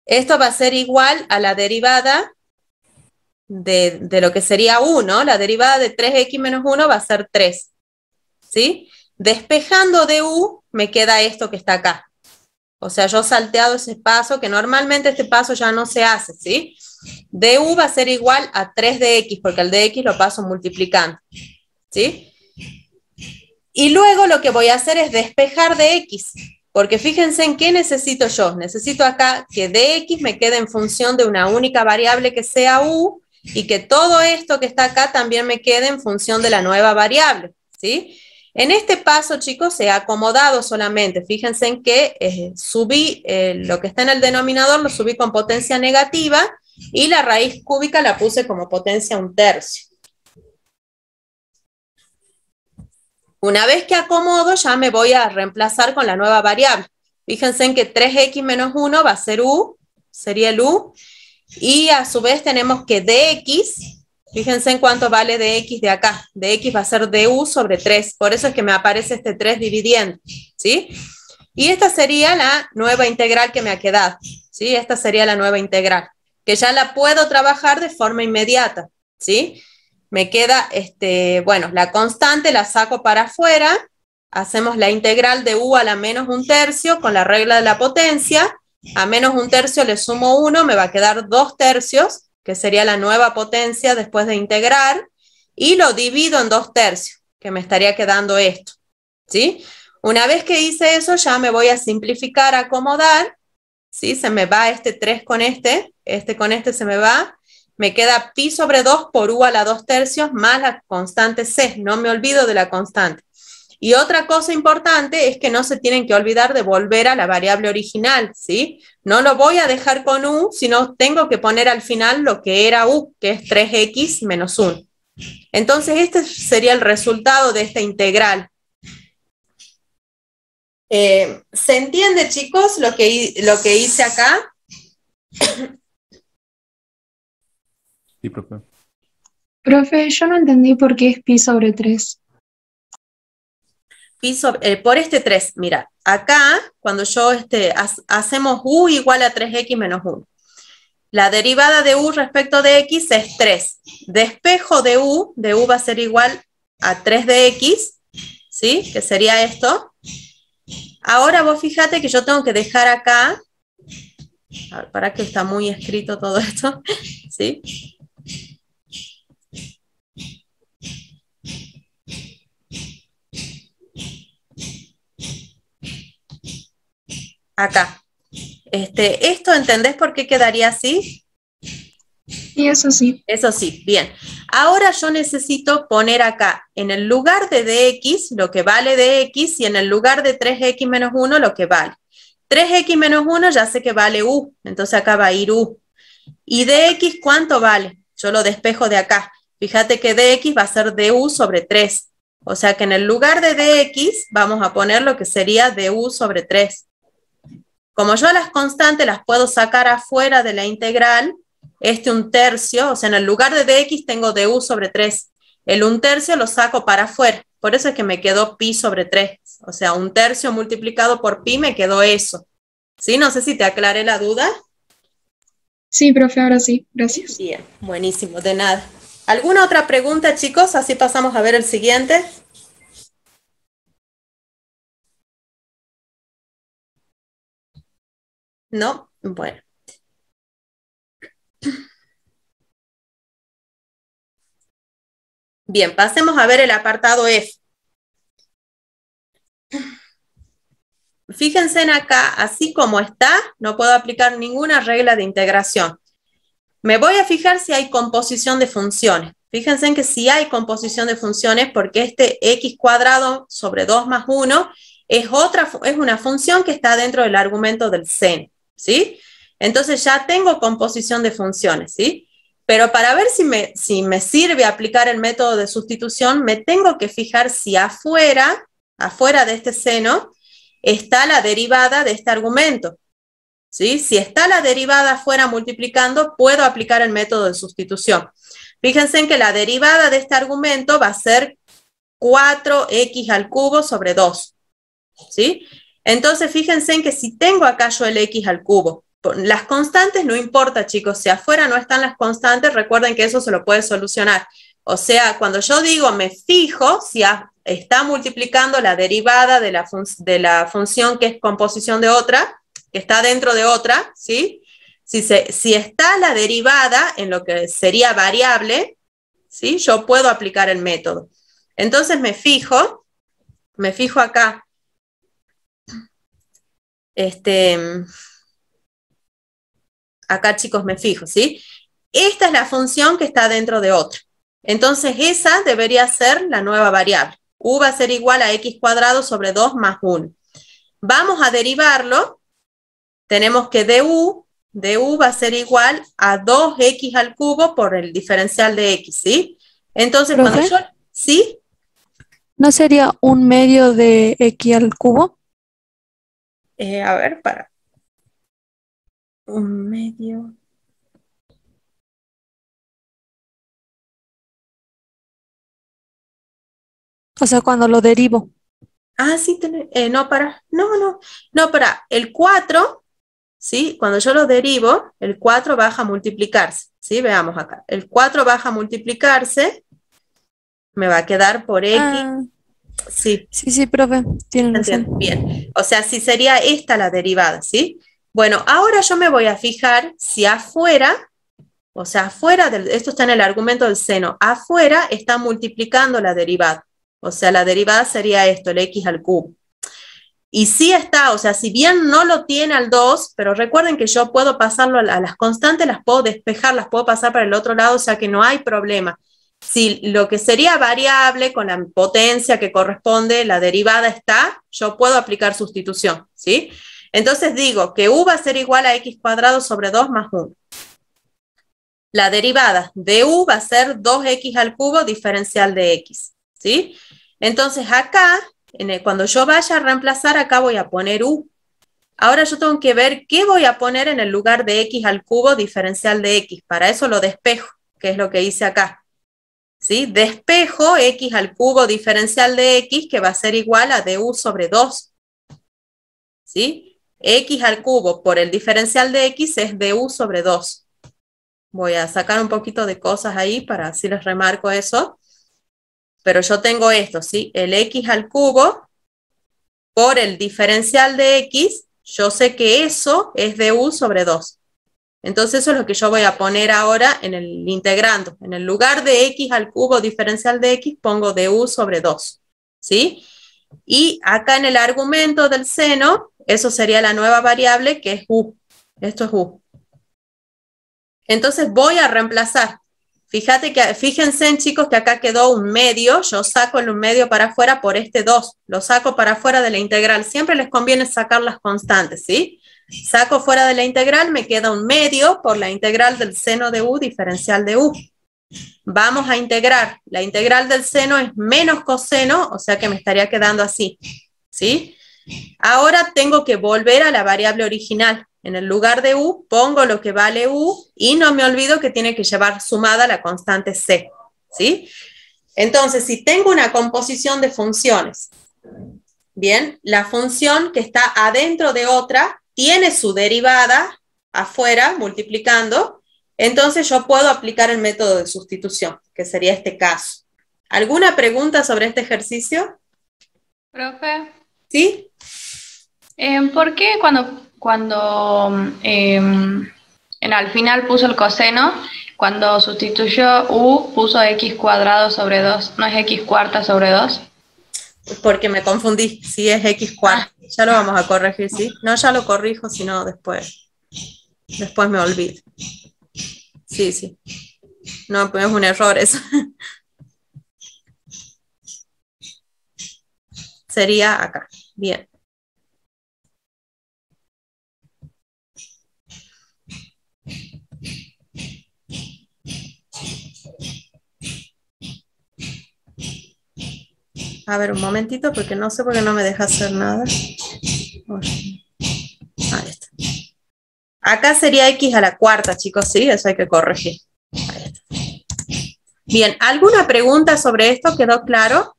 esto va a ser igual a la derivada de lo que sería 1, la derivada de 3x menos 1 va a ser 3, ¿sí? Despejando de u, me queda esto que está acá. O sea, yo he salteado ese paso, que normalmente este paso ya no se hace, ¿sí? Du va a ser igual a 3 de x, porque el de x lo paso multiplicando, ¿sí? Y luego lo que voy a hacer es despejar de x, porque fíjense en qué necesito yo. Necesito acá que dx me quede en función de una única variable que sea u, y que todo esto que está acá también me quede en función de la nueva variable, ¿sí? En este paso, chicos, he acomodado solamente. Fíjense en que subí lo que está en el denominador, lo subí con potencia negativa y la raíz cúbica la puse como potencia 1/3. Una vez que acomodo, ya me voy a reemplazar con la nueva variable. Fíjense en que 3x menos 1 va a ser u, sería el u, y a su vez tenemos que dx, fíjense en cuánto vale dx de acá, dx va a ser du sobre 3, por eso es que me aparece este 3 dividiendo, ¿sí? Y esta sería la nueva integral que me ha quedado, ¿sí? Esta sería la nueva integral, que ya la puedo trabajar de forma inmediata, ¿sí? Me queda, bueno, la constante la saco para afuera, hacemos la integral de u a la menos 1/3 con la regla de la potencia, a menos 1/3 le sumo 1, me va a quedar 2/3, que sería la nueva potencia después de integrar, y lo divido en 2/3, que me estaría quedando esto, ¿sí? Una vez que hice eso, ya me voy a simplificar, acomodar, ¿sí? Se me va este 3 con este con este se me va, me queda pi sobre 2 por u a la 2/3 más la constante c, no me olvido de la constante. Y otra cosa importante es que no se tienen que olvidar de volver a la variable original, ¿sí? No lo voy a dejar con u, sino tengo que poner al final lo que era u, que es 3x menos 1. Entonces este sería el resultado de esta integral. ¿Se entiende, chicos, lo que hice acá? Sí, profe. Profe, yo no entendí por qué es pi sobre 3. Por este 3, mira, acá cuando yo hacemos u igual a 3x menos 1. La derivada de u respecto de x es 3. Despejo de u va a ser igual a 3 de x, ¿sí? Que sería esto. Ahora vos fíjate que yo tengo que dejar acá, a ver, para que está muy escrito todo esto, ¿sí? Acá. ¿Esto entendés por qué quedaría así? Sí, eso sí. Eso sí, bien. Ahora yo necesito poner acá, en el lugar de dx, lo que vale dx, y en el lugar de 3x menos 1, lo que vale. 3x menos 1 ya sé que vale u, entonces acá va a ir u. ¿Y dx cuánto vale? Yo lo despejo de acá. Fíjate que dx va a ser du sobre 3. O sea que en el lugar de dx vamos a poner lo que sería du sobre 3. Como yo las constantes las puedo sacar afuera de la integral, 1/3, o sea, en el lugar de dx tengo du sobre 3. El 1/3 lo saco para afuera, por eso es que me quedó pi sobre 3. O sea, 1/3 multiplicado por pi me quedó eso. ¿Sí? No sé si te aclaré la duda. Sí, profe, ahora sí. Gracias. Bien, buenísimo, de nada. ¿Alguna otra pregunta, chicos? Así pasamos a ver el siguiente. ¿No? Bueno. Bien, pasemos a ver el apartado F. Fíjense en acá, así como está, no puedo aplicar ninguna regla de integración. Me voy a fijar si hay composición de funciones. Fíjense en que si hay composición de funciones, porque este x cuadrado sobre 2 más 1 es una función que está dentro del argumento del seno, ¿sí? Entonces ya tengo composición de funciones, ¿sí? Pero para ver si me sirve aplicar el método de sustitución, me tengo que fijar si afuera de este seno, está la derivada de este argumento, ¿sí? Si está la derivada afuera multiplicando, puedo aplicar el método de sustitución. Fíjense en que la derivada de este argumento va a ser 4x al cubo sobre 2, ¿sí? Entonces, fíjense en que si tengo acá yo el x al cubo, las constantes no importa, chicos, si afuera no están las constantes, recuerden que eso se lo puede solucionar. O sea, cuando yo digo me fijo si está multiplicando la derivada de la función que es composición de otra, que está dentro de otra, ¿sí? Si está la derivada en lo que sería variable, ¿sí? Yo puedo aplicar el método. Entonces me fijo acá. Acá, chicos, me fijo, ¿sí? Esta es la función que está dentro de otra. Entonces esa debería ser la nueva variable. U va a ser igual a x cuadrado sobre 2 más 1. Vamos a derivarlo. Tenemos que du va a ser igual a 2x al cubo por el diferencial de x, ¿sí? Entonces, ¿Profe? cuando yo... ¿Sí? ¿No sería un medio de x al cubo? A ver, para... Un medio... O sea, cuando lo derivo. Ah, sí, no, para... No, para el 4... ¿Sí? Cuando yo lo derivo, el 4 baja a multiplicarse, ¿sí? Veamos acá. El 4 baja a multiplicarse, me va a quedar por x. Ah, Sí, sí, profe, tienen razón. entiendo. Bien. O sea, sí sería esta la derivada, ¿sí? Bueno, ahora yo me voy a fijar si afuera, o sea, afuera, esto está en el argumento del seno, afuera está multiplicando la derivada. O sea, la derivada sería esto, el x al cubo. Y sí está, o sea, si bien no lo tiene al 2, pero recuerden que yo puedo pasarlo a las constantes, las puedo despejar, las puedo pasar para el otro lado, o sea que no hay problema. Si lo que sería variable con la potencia que corresponde, la derivada está, yo puedo aplicar sustitución, ¿sí? Entonces digo que u va a ser igual a x cuadrado sobre 2 más 1. La derivada de u va a ser 2x al cubo diferencial de x, ¿sí? Entonces acá... Cuando yo vaya a reemplazar, acá voy a poner u. Ahora yo tengo que ver qué voy a poner en el lugar de x al cubo diferencial de x. Para eso lo despejo, que es lo que hice acá. ¿Sí? Despejo x al cubo diferencial de x, que va a ser igual a du sobre 2. ¿Sí? X al cubo por el diferencial de x es du sobre 2. Voy a sacar un poquito de cosas ahí para así les remarco eso. Pero yo tengo esto, ¿sí? El x al cubo por el diferencial de x, yo sé que eso es du sobre 2. Entonces eso es lo que yo voy a poner ahora en el integrando. En el lugar de x al cubo diferencial de x, pongo du sobre 2, ¿sí? Y acá en el argumento del seno, eso sería la nueva variable que es u. Esto es u. Entonces voy a reemplazar. Fíjense, chicos, que acá quedó un medio. Yo saco el medio para afuera por este 2. Lo saco para afuera de la integral. Siempre les conviene sacar las constantes, ¿sí? Saco fuera de la integral, me queda un medio por la integral del seno de u diferencial de u. Vamos a integrar. La integral del seno es menos coseno, o sea que me estaría quedando así, ¿sí? Ahora tengo que volver a la variable original. En el lugar de u pongo lo que vale u y no me olvido que tiene que llevar sumada la constante c, ¿sí? Entonces, si tengo una composición de funciones, bien, la función que está adentro de otra tiene su derivada afuera, multiplicando, entonces yo puedo aplicar el método de sustitución, que sería este caso. ¿Alguna pregunta sobre este ejercicio? Profe, ¿Sí? ¿por qué cuando al final puso el coseno, cuando sustituyó u puso x cuadrado sobre 2, no es x cuarta sobre 2? Porque me confundí, sí es x cuarta. Ya lo vamos a corregir, ¿sí? No, ya lo corrijo, si no después me olvido. Sí. No, pues es un error eso. Sería acá. Bien. A ver, un momentito, porque no sé por qué no me deja hacer nada. Ahí está. Acá sería x a la cuarta, chicos, sí, eso hay que corregir. Ahí está. Bien, ¿alguna pregunta sobre esto? ¿Quedó claro?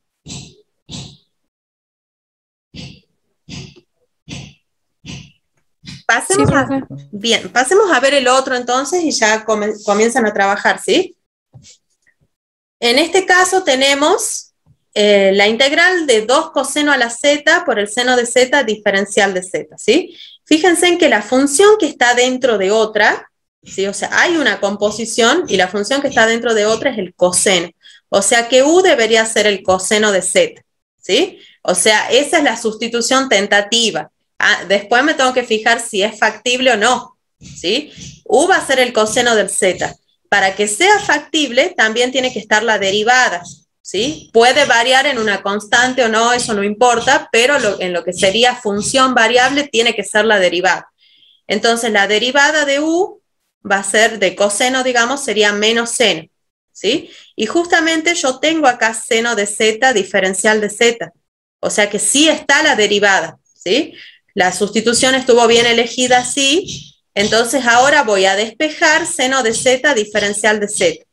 Pasemos pasemos a ver el otro entonces y ya comienzan a trabajar, ¿sí? En este caso tenemos la integral de 2 coseno a la z por el seno de z diferencial de z, ¿sí? Fíjense en que la función que está dentro de otra, ¿sí? O sea, hay una composición y la función que está dentro de otra es el coseno. O sea que u debería ser el coseno de z, ¿sí? O sea, esa es la sustitución tentativa. Después me tengo que fijar si es factible o no, ¿sí? U va a ser el coseno del z. Para que sea factible, también tiene que estar la derivada, ¿sí? Puede variar en una constante o no, eso no importa, pero en lo que sería función variable tiene que ser la derivada. Entonces la derivada de u va a ser de coseno, digamos, sería menos seno, ¿sí? Y justamente yo tengo acá seno de z diferencial de z, o sea que sí está la derivada, ¿sí? La sustitución estuvo bien elegida, sí. Entonces ahora voy a despejar seno de z diferencial de z.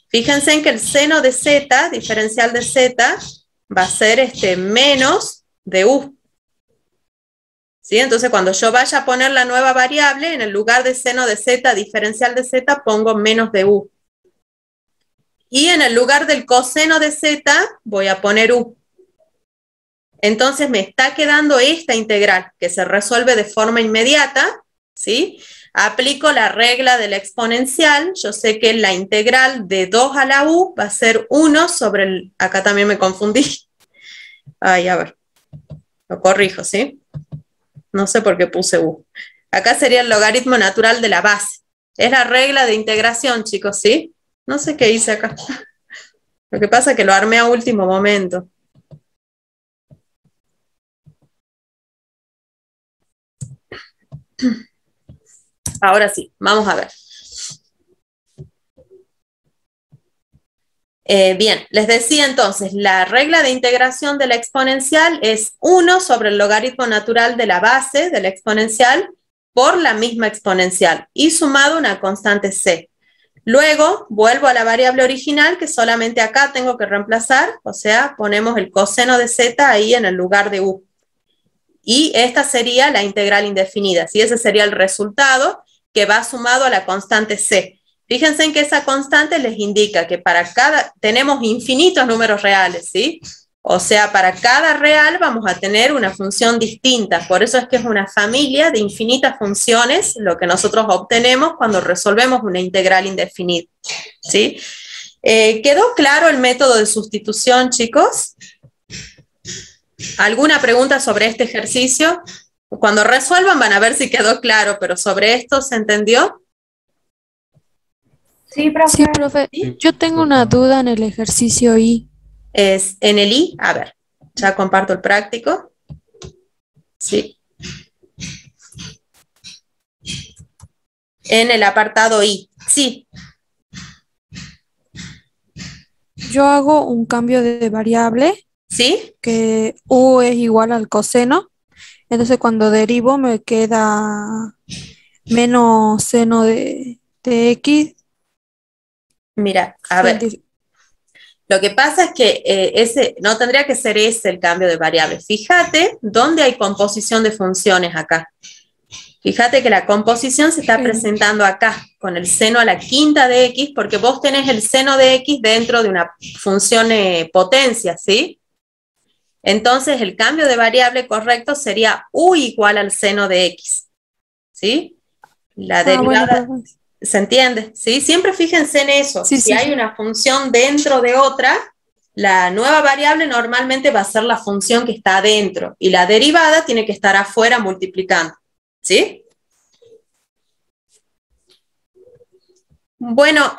Fíjense en que el seno de z diferencial de z va a ser menos de u. ¿Sí? Entonces cuando yo vaya a poner la nueva variable, en el lugar de seno de z diferencial de z pongo menos de u. Y en el lugar del coseno de z voy a poner u. Entonces me está quedando esta integral que se resuelve de forma inmediata, ¿sí? Aplico la regla de la exponencial, yo sé que la integral de 2 a la u va a ser 1 sobre el... Acá también me confundí. Ay, a ver, lo corrijo, ¿sí? No sé por qué puse u. Acá sería el logaritmo natural de la base. Es la regla de integración, chicos, ¿sí? No sé qué hice acá. Lo que pasa es que lo armé a último momento. Ahora sí, vamos a ver. Bien, les decía entonces, la regla de integración de la exponencial es 1 sobre el logaritmo natural de la base de la exponencial por la misma exponencial y sumado una constante c. Luego vuelvo a la variable original que solamente acá tengo que reemplazar, o sea, ponemos el coseno de z ahí en el lugar de u. Y esta sería la integral indefinida, ¿sí? Ese sería el resultado que va sumado a la constante c. Fíjense en que esa constante les indica que para cada, tenemos infinitos números reales, ¿sí? O sea, para cada real vamos a tener una función distinta, por eso es que es una familia de infinitas funciones lo que nosotros obtenemos cuando resolvemos una integral indefinida, ¿sí? ¿Quedó claro el método de sustitución, chicos? ¿Alguna pregunta sobre este ejercicio? Cuando resuelvan van a ver si quedó claro, pero sobre esto ¿se entendió? Sí, profe. Sí, profe. Yo tengo una duda en el ejercicio I. Es en el I, a ver, ya comparto el práctico. Sí. En el apartado I, sí. Yo hago un cambio de variable, ¿Sí? que u es igual al coseno. Entonces cuando derivo me queda menos seno de x. Mira, a ver. Lo que pasa es que no tendría que ser ese el cambio de variable. Fíjate dónde hay composición de funciones acá. Fíjate que la composición se está presentando acá, con el seno a la quinta de x, porque vos tenés el seno de x dentro de una función potencia, ¿sí? Entonces el cambio de variable correcto sería u igual al seno de x, ¿sí? La derivada... Bueno, ¿Se entiende? ¿Sí? Siempre fíjense en eso. Sí, si sí. hay una función dentro de otra, la nueva variable normalmente va a ser la función que está adentro y la derivada tiene que estar afuera multiplicando. ¿Sí? Bueno,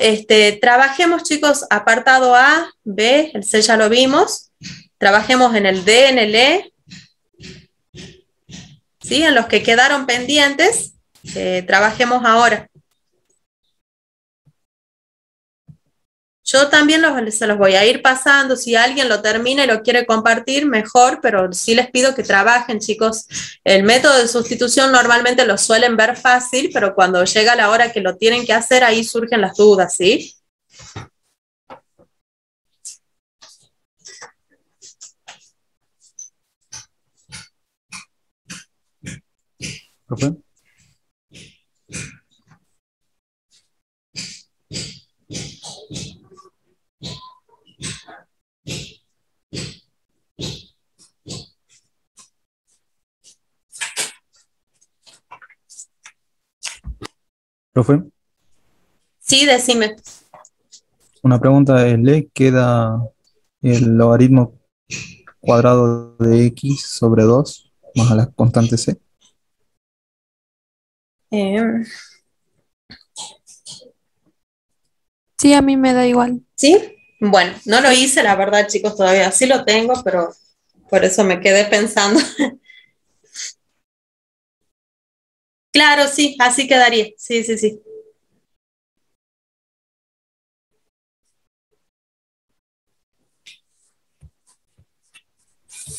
trabajemos, chicos, apartado A, B, el C ya lo vimos. Trabajemos en el D, en el E. ¿Sí? En los que quedaron pendientes, trabajemos ahora. Yo también se los voy a ir pasando, si alguien lo termina y lo quiere compartir, mejor, pero sí les pido que trabajen, chicos. El método de sustitución normalmente lo suelen ver fácil, pero cuando llega la hora que lo tienen que hacer, ahí surgen las dudas, ¿sí? ¿Profe? ¿Profe? Sí, decime. Una pregunta, ¿le queda el logaritmo cuadrado de x sobre 2 más a la constante c? Sí, a mí me da igual. ¿Sí? Bueno, no lo hice, la verdad, chicos, todavía sí lo tengo, pero por eso me quedé pensando. Claro, sí, así quedaría. Sí, sí, sí.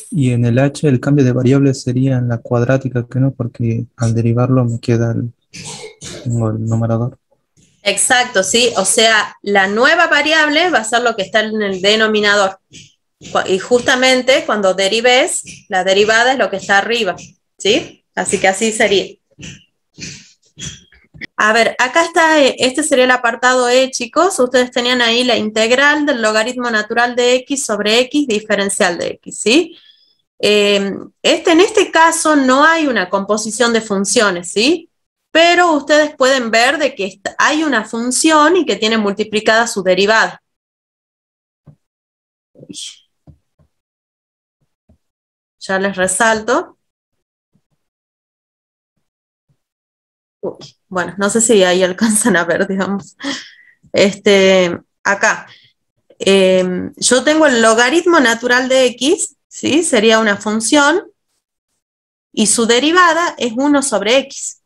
Y en el H el cambio de variable sería en la cuadrática, que no, porque al derivarlo me queda tengo el numerador. Exacto, sí. O sea, la nueva variable va a ser lo que está en el denominador. Y justamente cuando derives, la derivada es lo que está arriba, ¿sí? Así que así sería. A ver, acá está, este sería el apartado E, chicos. Ustedes tenían ahí la integral del logaritmo natural de X sobre X diferencial de X, ¿sí? En este caso no hay una composición de funciones, ¿sí? Pero ustedes pueden ver de que hay una función y que tiene multiplicada su derivada. Ya les resalto. Uy, bueno, no sé si ahí alcanzan a ver, digamos. Acá. Yo tengo el logaritmo natural de X, ¿sí? Sería una función, y su derivada es 1 sobre X.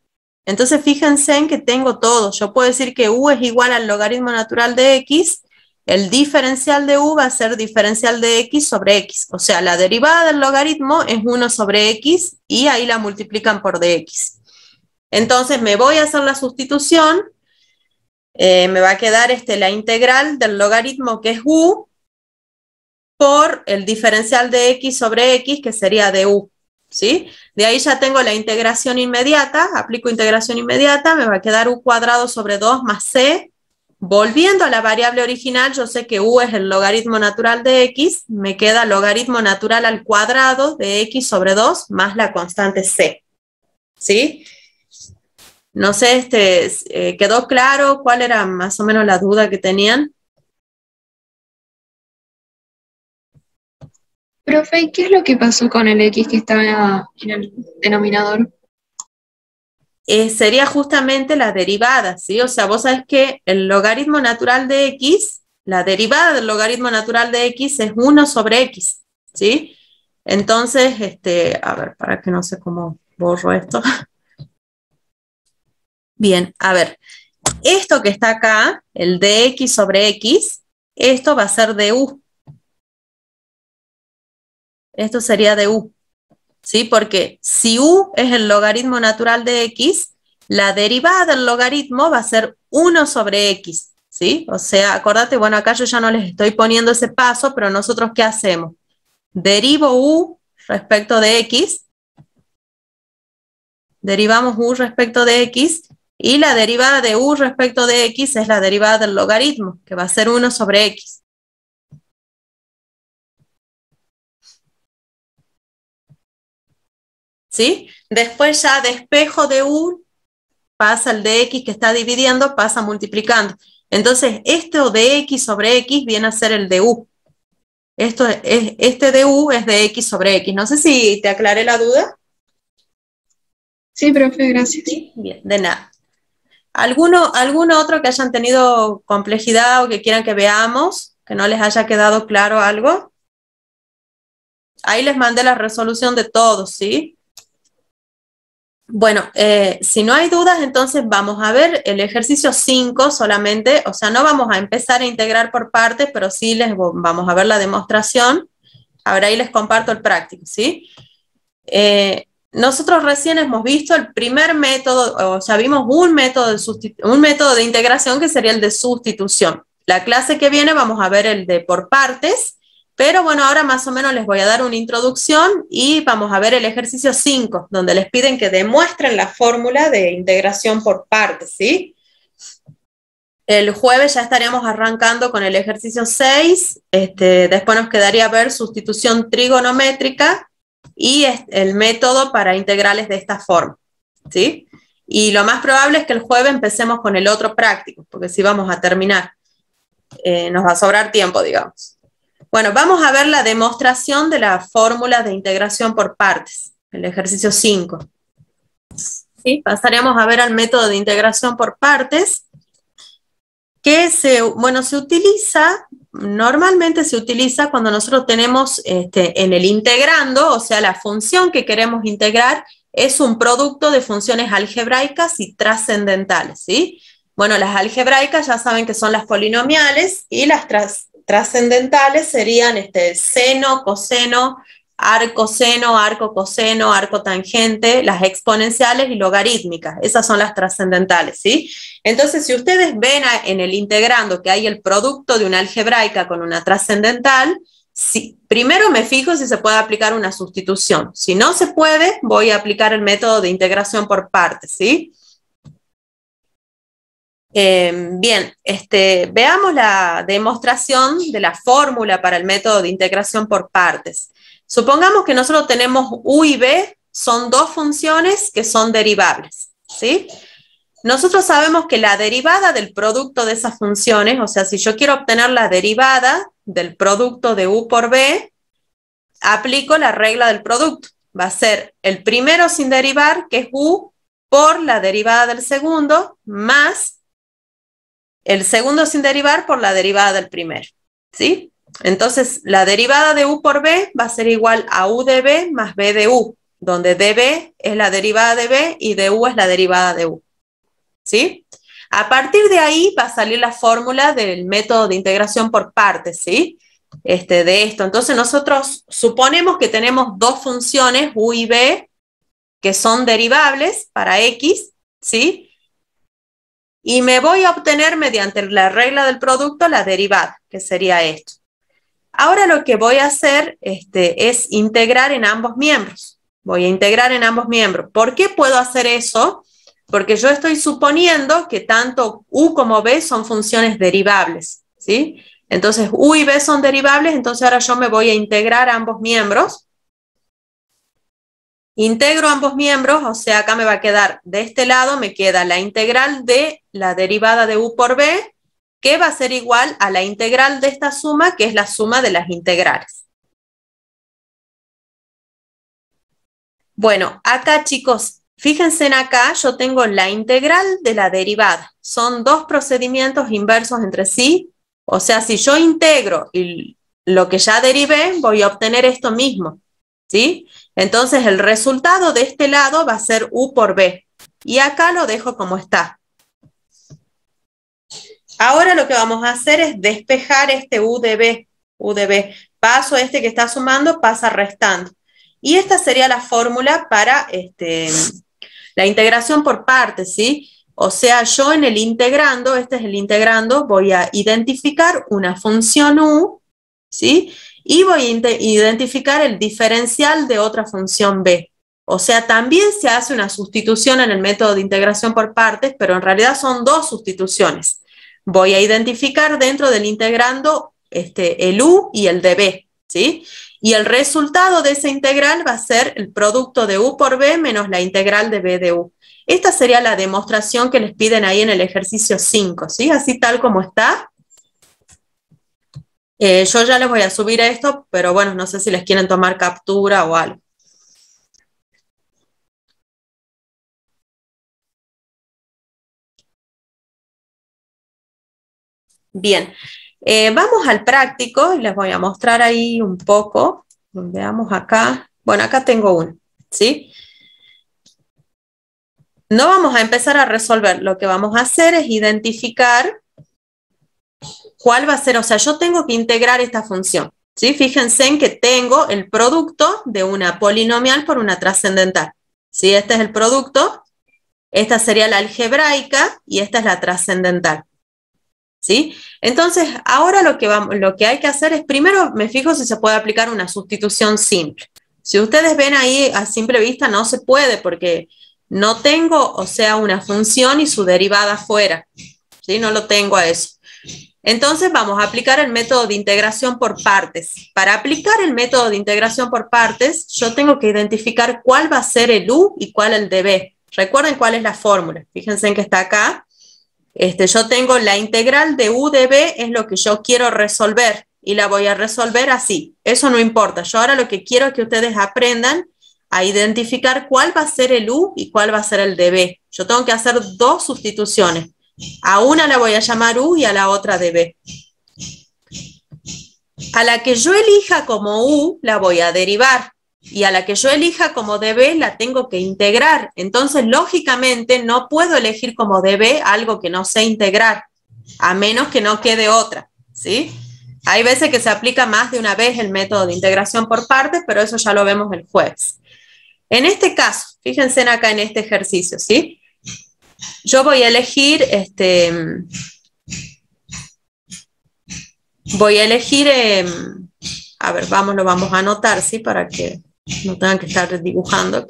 Entonces fíjense en que tengo todo. Yo puedo decir que U es igual al logaritmo natural de X, el diferencial de U va a ser diferencial de X sobre X. O sea, la derivada del logaritmo es 1 sobre X y ahí la multiplican por dx. Entonces me voy a hacer la sustitución. Me va a quedar la integral del logaritmo que es U por el diferencial de X sobre X, que sería du, ¿sí? De ahí ya tengo la integración inmediata, aplico integración inmediata, me va a quedar U cuadrado sobre 2 más C. Volviendo a la variable original, yo sé que U es el logaritmo natural de X, me queda logaritmo natural al cuadrado de X sobre 2 más la constante C, ¿sí? No sé, ¿quedó claro cuál era más o menos la duda que tenían? Profe, ¿y qué es lo que pasó con el X que estaba en el denominador? Sería justamente la derivada, ¿sí? O sea, vos sabés que el logaritmo natural de X, la derivada del logaritmo natural de X es 1 sobre X, ¿sí? Entonces, a ver, para que no sé cómo borro esto. Bien, a ver, esto que está acá, el dx sobre x, esto va a ser du. Esto sería du, ¿sí? Porque si u es el logaritmo natural de x, la derivada del logaritmo va a ser 1 sobre x, ¿sí? O sea, acordate, bueno, acá yo ya no les estoy poniendo ese paso, pero nosotros ¿qué hacemos? Derivo u respecto de x, derivamos u respecto de x, y la derivada de u respecto de x es la derivada del logaritmo, que va a ser 1 sobre x. ¿Sí? Después ya despejo de u, pasa el de x que está dividiendo, pasa multiplicando. Entonces, esto de x sobre x viene a ser el de u. Este de u es de x sobre x. No sé si te aclaré la duda. Sí, profe, gracias. ¿Sí? Bien, de nada. ¿Alguno otro que hayan tenido complejidad o que quieran que veamos, que no les haya quedado claro algo? Ahí les mandé la resolución de todos, ¿sí? Bueno, si no hay dudas, entonces vamos a ver el ejercicio 5 solamente, o sea, no vamos a empezar a integrar por partes, pero sí vamos a ver la demostración. Ahora ahí les comparto el práctico, ¿sí? Nosotros recién hemos visto el primer método, o sea, vimos un método de integración que sería el de sustitución. La clase que viene vamos a ver el de por partes, pero bueno, ahora más o menos les voy a dar una introducción y vamos a ver el ejercicio 5, donde les piden que demuestren la fórmula de integración por partes, ¿sí? El jueves ya estaríamos arrancando con el ejercicio 6, después nos quedaría ver sustitución trigonométrica y el método para integrales de esta forma, ¿sí? Y lo más probable es que el jueves empecemos con el otro práctico, porque si vamos a terminar, nos va a sobrar tiempo, digamos. Bueno, vamos a ver la demostración de la fórmula de integración por partes, el ejercicio 5. ¿Sí? Pasaremos a ver al método de integración por partes. bueno, normalmente se utiliza cuando nosotros tenemos en el integrando, o sea, la función que queremos integrar es un producto de funciones algebraicas y trascendentales, ¿sí? Bueno, las algebraicas ya saben que son las polinomiales y las trascendentales serían seno, coseno, arcoseno, arco coseno, arco tangente, las exponenciales y logarítmicas. Esas son las trascendentales, ¿sí? Entonces, si ustedes ven en el integrando que hay el producto de una algebraica con una trascendental, primero me fijo si se puede aplicar una sustitución. Si no se puede, voy a aplicar el método de integración por partes, ¿sí? Bien, veamos la demostración de la fórmula para el método de integración por partes. Supongamos que nosotros tenemos u y b, son dos funciones que son derivables, ¿sí? Nosotros sabemos que la derivada del producto de esas funciones, o sea, si yo quiero obtener la derivada del producto de u por b, aplico la regla del producto. Va a ser el primero sin derivar, que es u, por la derivada del segundo, más el segundo sin derivar por la derivada del primero, ¿sí? Entonces, la derivada de u por b va a ser igual a u de b más b de u, donde db es la derivada de b y du es la derivada de u, ¿sí? A partir de ahí va a salir la fórmula del método de integración por partes, ¿sí? De esto. Entonces, nosotros suponemos que tenemos dos funciones, u y b, que son derivables para x, ¿sí? Y me voy a obtener mediante la regla del producto la derivada, que sería esto. Ahora lo que voy a hacer es integrar en ambos miembros. Voy a integrar en ambos miembros. ¿Por qué puedo hacer eso? Porque yo estoy suponiendo que tanto u como b son funciones derivables, ¿sí? Entonces u y b son derivables, entonces ahora yo me voy a integrar a ambos miembros. Integro ambos miembros, o sea, acá me va a quedar, de este lado me queda la integral de la derivada de u por b, que va a ser igual a la integral de esta suma, que es la suma de las integrales. Bueno, acá chicos, fíjense en acá, yo tengo la integral de la derivada. Son dos procedimientos inversos entre sí, o sea, si yo integro lo que ya derivé, voy a obtener esto mismo, ¿sí? Entonces el resultado de este lado va a ser u por b, y acá lo dejo como está. Ahora lo que vamos a hacer es despejar este u de b. Paso que está sumando, pasa restando. Y esta sería la fórmula para la integración por partes, ¿sí? O sea, yo en el integrando, este es el integrando, voy a identificar una función u, ¿sí? Y voy a identificar el diferencial de otra función b. O sea, también se hace una sustitución en el método de integración por partes, pero en realidad son dos sustituciones. Voy a identificar dentro del integrando el u y el de b, ¿sí? Y el resultado de esa integral va a ser el producto de u por b menos la integral de b de u. Esta sería la demostración que les piden ahí en el ejercicio 5, ¿sí? Así tal como está. Yo ya les voy a subir esto, pero bueno, no sé si les quieren tomar captura o algo. Bien, vamos al práctico y les voy a mostrar ahí un poco. Veamos acá. Bueno, acá tengo uno, ¿sí? No vamos a empezar a resolver. Lo que vamos a hacer es identificar cuál va a ser. O sea, yo tengo que integrar esta función, ¿sí? Fíjense en que tengo el producto de una polinomial por una trascendental, ¿sí? Este es el producto. Esta sería la algebraica y esta es la trascendental, ¿sí? Entonces, ahora lo que hay que hacer es, primero me fijo si se puede aplicar una sustitución simple. Si ustedes ven ahí a simple vista no se puede porque no tengo, o sea, una función y su derivada fuera, ¿sí? No lo tengo a eso. Entonces vamos a aplicar el método de integración por partes. Para aplicar el método de integración por partes, yo tengo que identificar cuál va a ser el u y cuál el de b. Recuerden cuál es la fórmula. Fíjense en que está acá. Yo tengo la integral de u de b, es lo que yo quiero resolver, y la voy a resolver así. Eso no importa. Yo ahora lo que quiero es que ustedes aprendan a identificar cuál va a ser el u y cuál va a ser el de b. Yo tengo que hacer dos sustituciones. A una la voy a llamar U y a la otra dB. A la que yo elija como U la voy a derivar y a la que yo elija como dB la tengo que integrar. Entonces, lógicamente, no puedo elegir como dB algo que no sé integrar, a menos que no quede otra, ¿sí? Hay veces que se aplica más de una vez el método de integración por partes, pero eso ya lo vemos el jueves. En este caso, fíjense acá en este ejercicio, ¿sí? Yo voy a elegir, a ver, lo vamos a anotar, ¿sí? Para que no tengan que estar dibujando.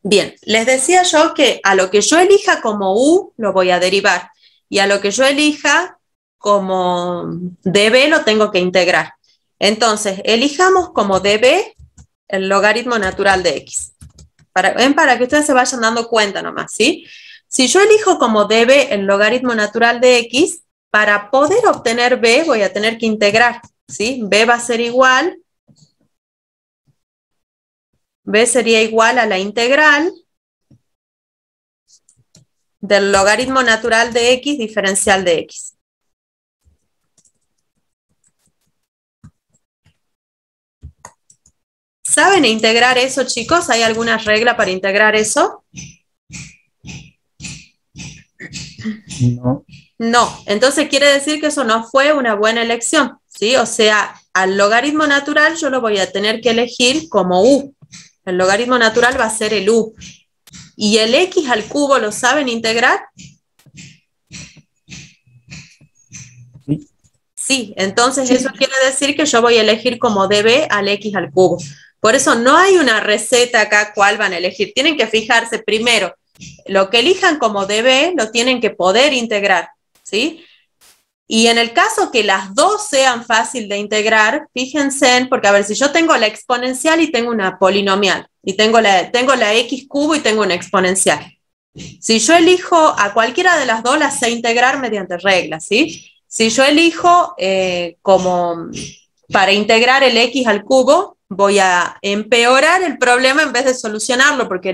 Bien, les decía yo que a lo que yo elija como U lo voy a derivar y a lo que yo elija como dB lo tengo que integrar. Entonces, elijamos como dB el logaritmo natural de X. Para que ustedes se vayan dando cuenta nomás, ¿sí? Si yo elijo como dB el logaritmo natural de X, para poder obtener B voy a tener que integrar, ¿sí? B va a ser igual, B sería igual a la integral del logaritmo natural de X diferencial de X. ¿Saben integrar eso, chicos? ¿Hay alguna regla para integrar eso? No. No, entonces quiere decir que eso no fue una buena elección, ¿sí? O sea, al logaritmo natural yo lo voy a tener que elegir como U. El logaritmo natural va a ser el U. ¿Y el X al cubo lo saben integrar? Sí. Sí, entonces eso quiere decir que yo voy a elegir como dB al X al cubo. Por eso no hay una receta acá cuál van a elegir. Tienen que fijarse primero, lo que elijan como dB lo tienen que poder integrar, ¿sí? Y en el caso que las dos sean fácil de integrar, fíjense, porque a ver, si yo tengo la exponencial y tengo una polinomial, y tengo la X cubo y tengo una exponencial. Si yo elijo a cualquiera de las dos, las sé integrar mediante reglas, ¿sí? Si yo elijo como para integrar el X al cubo, voy a empeorar el problema en vez de solucionarlo, porque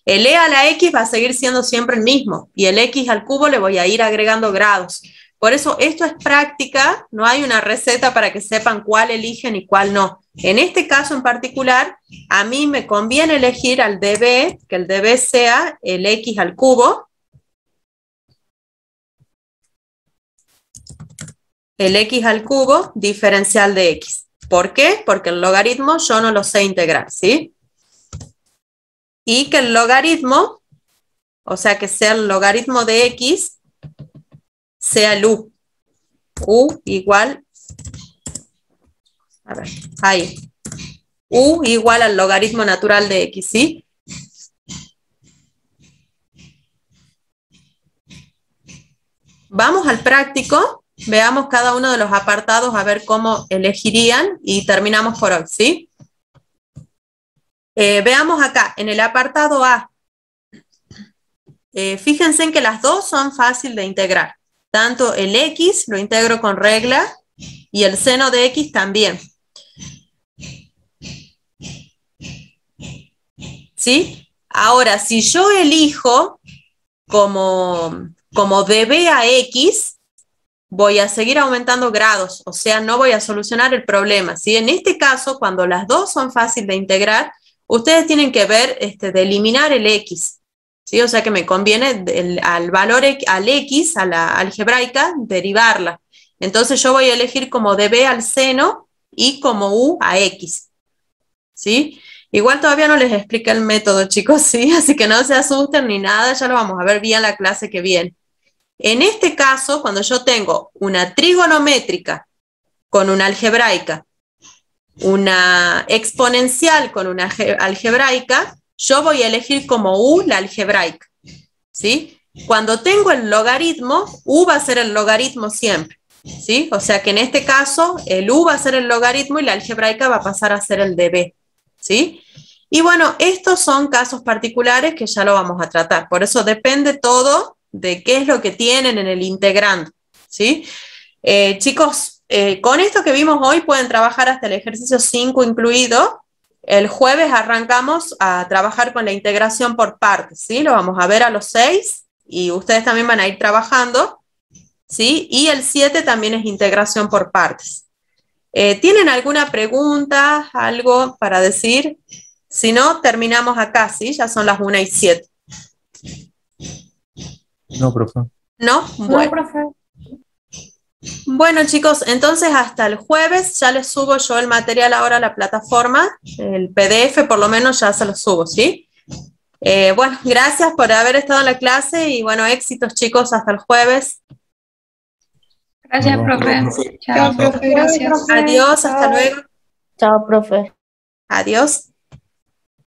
el E a la X va a seguir siendo siempre el mismo, y el X al cubo le voy a ir agregando grados. Por eso esto es práctica, no hay una receta para que sepan cuál eligen y cuál no. En este caso en particular, a mí me conviene elegir al dB, que el dB sea el X al cubo. El X al cubo diferencial de X. ¿Por qué? Porque el logaritmo yo no lo sé integrar, ¿sí? Y que el logaritmo, o sea que sea el logaritmo de X, sea el U. U igual, a ver, ahí. U igual al logaritmo natural de X, ¿sí? Vamos al práctico, veamos cada uno de los apartados a ver cómo elegirían y terminamos por hoy, ¿sí? Veamos acá, en el apartado A. Fíjense en que las dos son fáciles de integrar. Tanto el X lo integro con regla y el seno de X también. ¿Sí? Ahora, si yo elijo como dB a X, voy a seguir aumentando grados, o sea, no voy a solucionar el problema, ¿sí? En este caso, cuando las dos son fáciles de integrar, ustedes tienen que ver de eliminar el X, ¿sí? O sea que me conviene al valor, al X, a la algebraica, derivarla. Entonces yo voy a elegir como dB al seno y como U a X, ¿sí? Igual todavía no les expliqué el método, chicos, ¿sí? Así que no se asusten ni nada, ya lo vamos a ver bien la clase que viene. En este caso, cuando yo tengo una trigonométrica con una algebraica, una exponencial con una algebraica, yo voy a elegir como U la algebraica, ¿sí? Cuando tengo el logaritmo, U va a ser el logaritmo siempre, ¿sí? O sea que en este caso, el U va a ser el logaritmo y la algebraica va a pasar a ser el dB, ¿sí? Y bueno, estos son casos particulares que ya lo vamos a tratar, por eso depende todo de qué es lo que tienen en el integrando, ¿sí? Chicos, con esto que vimos hoy pueden trabajar hasta el ejercicio 5 incluido. El jueves arrancamos a trabajar con la integración por partes, ¿sí? Lo vamos a ver a los 6 y ustedes también van a ir trabajando, ¿sí? Y el 7 también es integración por partes. ¿Tienen alguna pregunta, algo para decir? Si no, terminamos acá, ¿sí? Ya son las 1:07. No, profe. ¿No? No, Bueno. profe. Bueno, chicos, entonces hasta el jueves ya les subo yo el material ahora a la plataforma, el PDF por lo menos ya se lo subo, ¿sí? Bueno, gracias por haber estado en la clase y bueno, éxitos chicos, hasta el jueves. Gracias, Nos vemos. profe. Chao, Chao. profe, gracias. Adiós, hasta luego. Chao, profe. Adiós.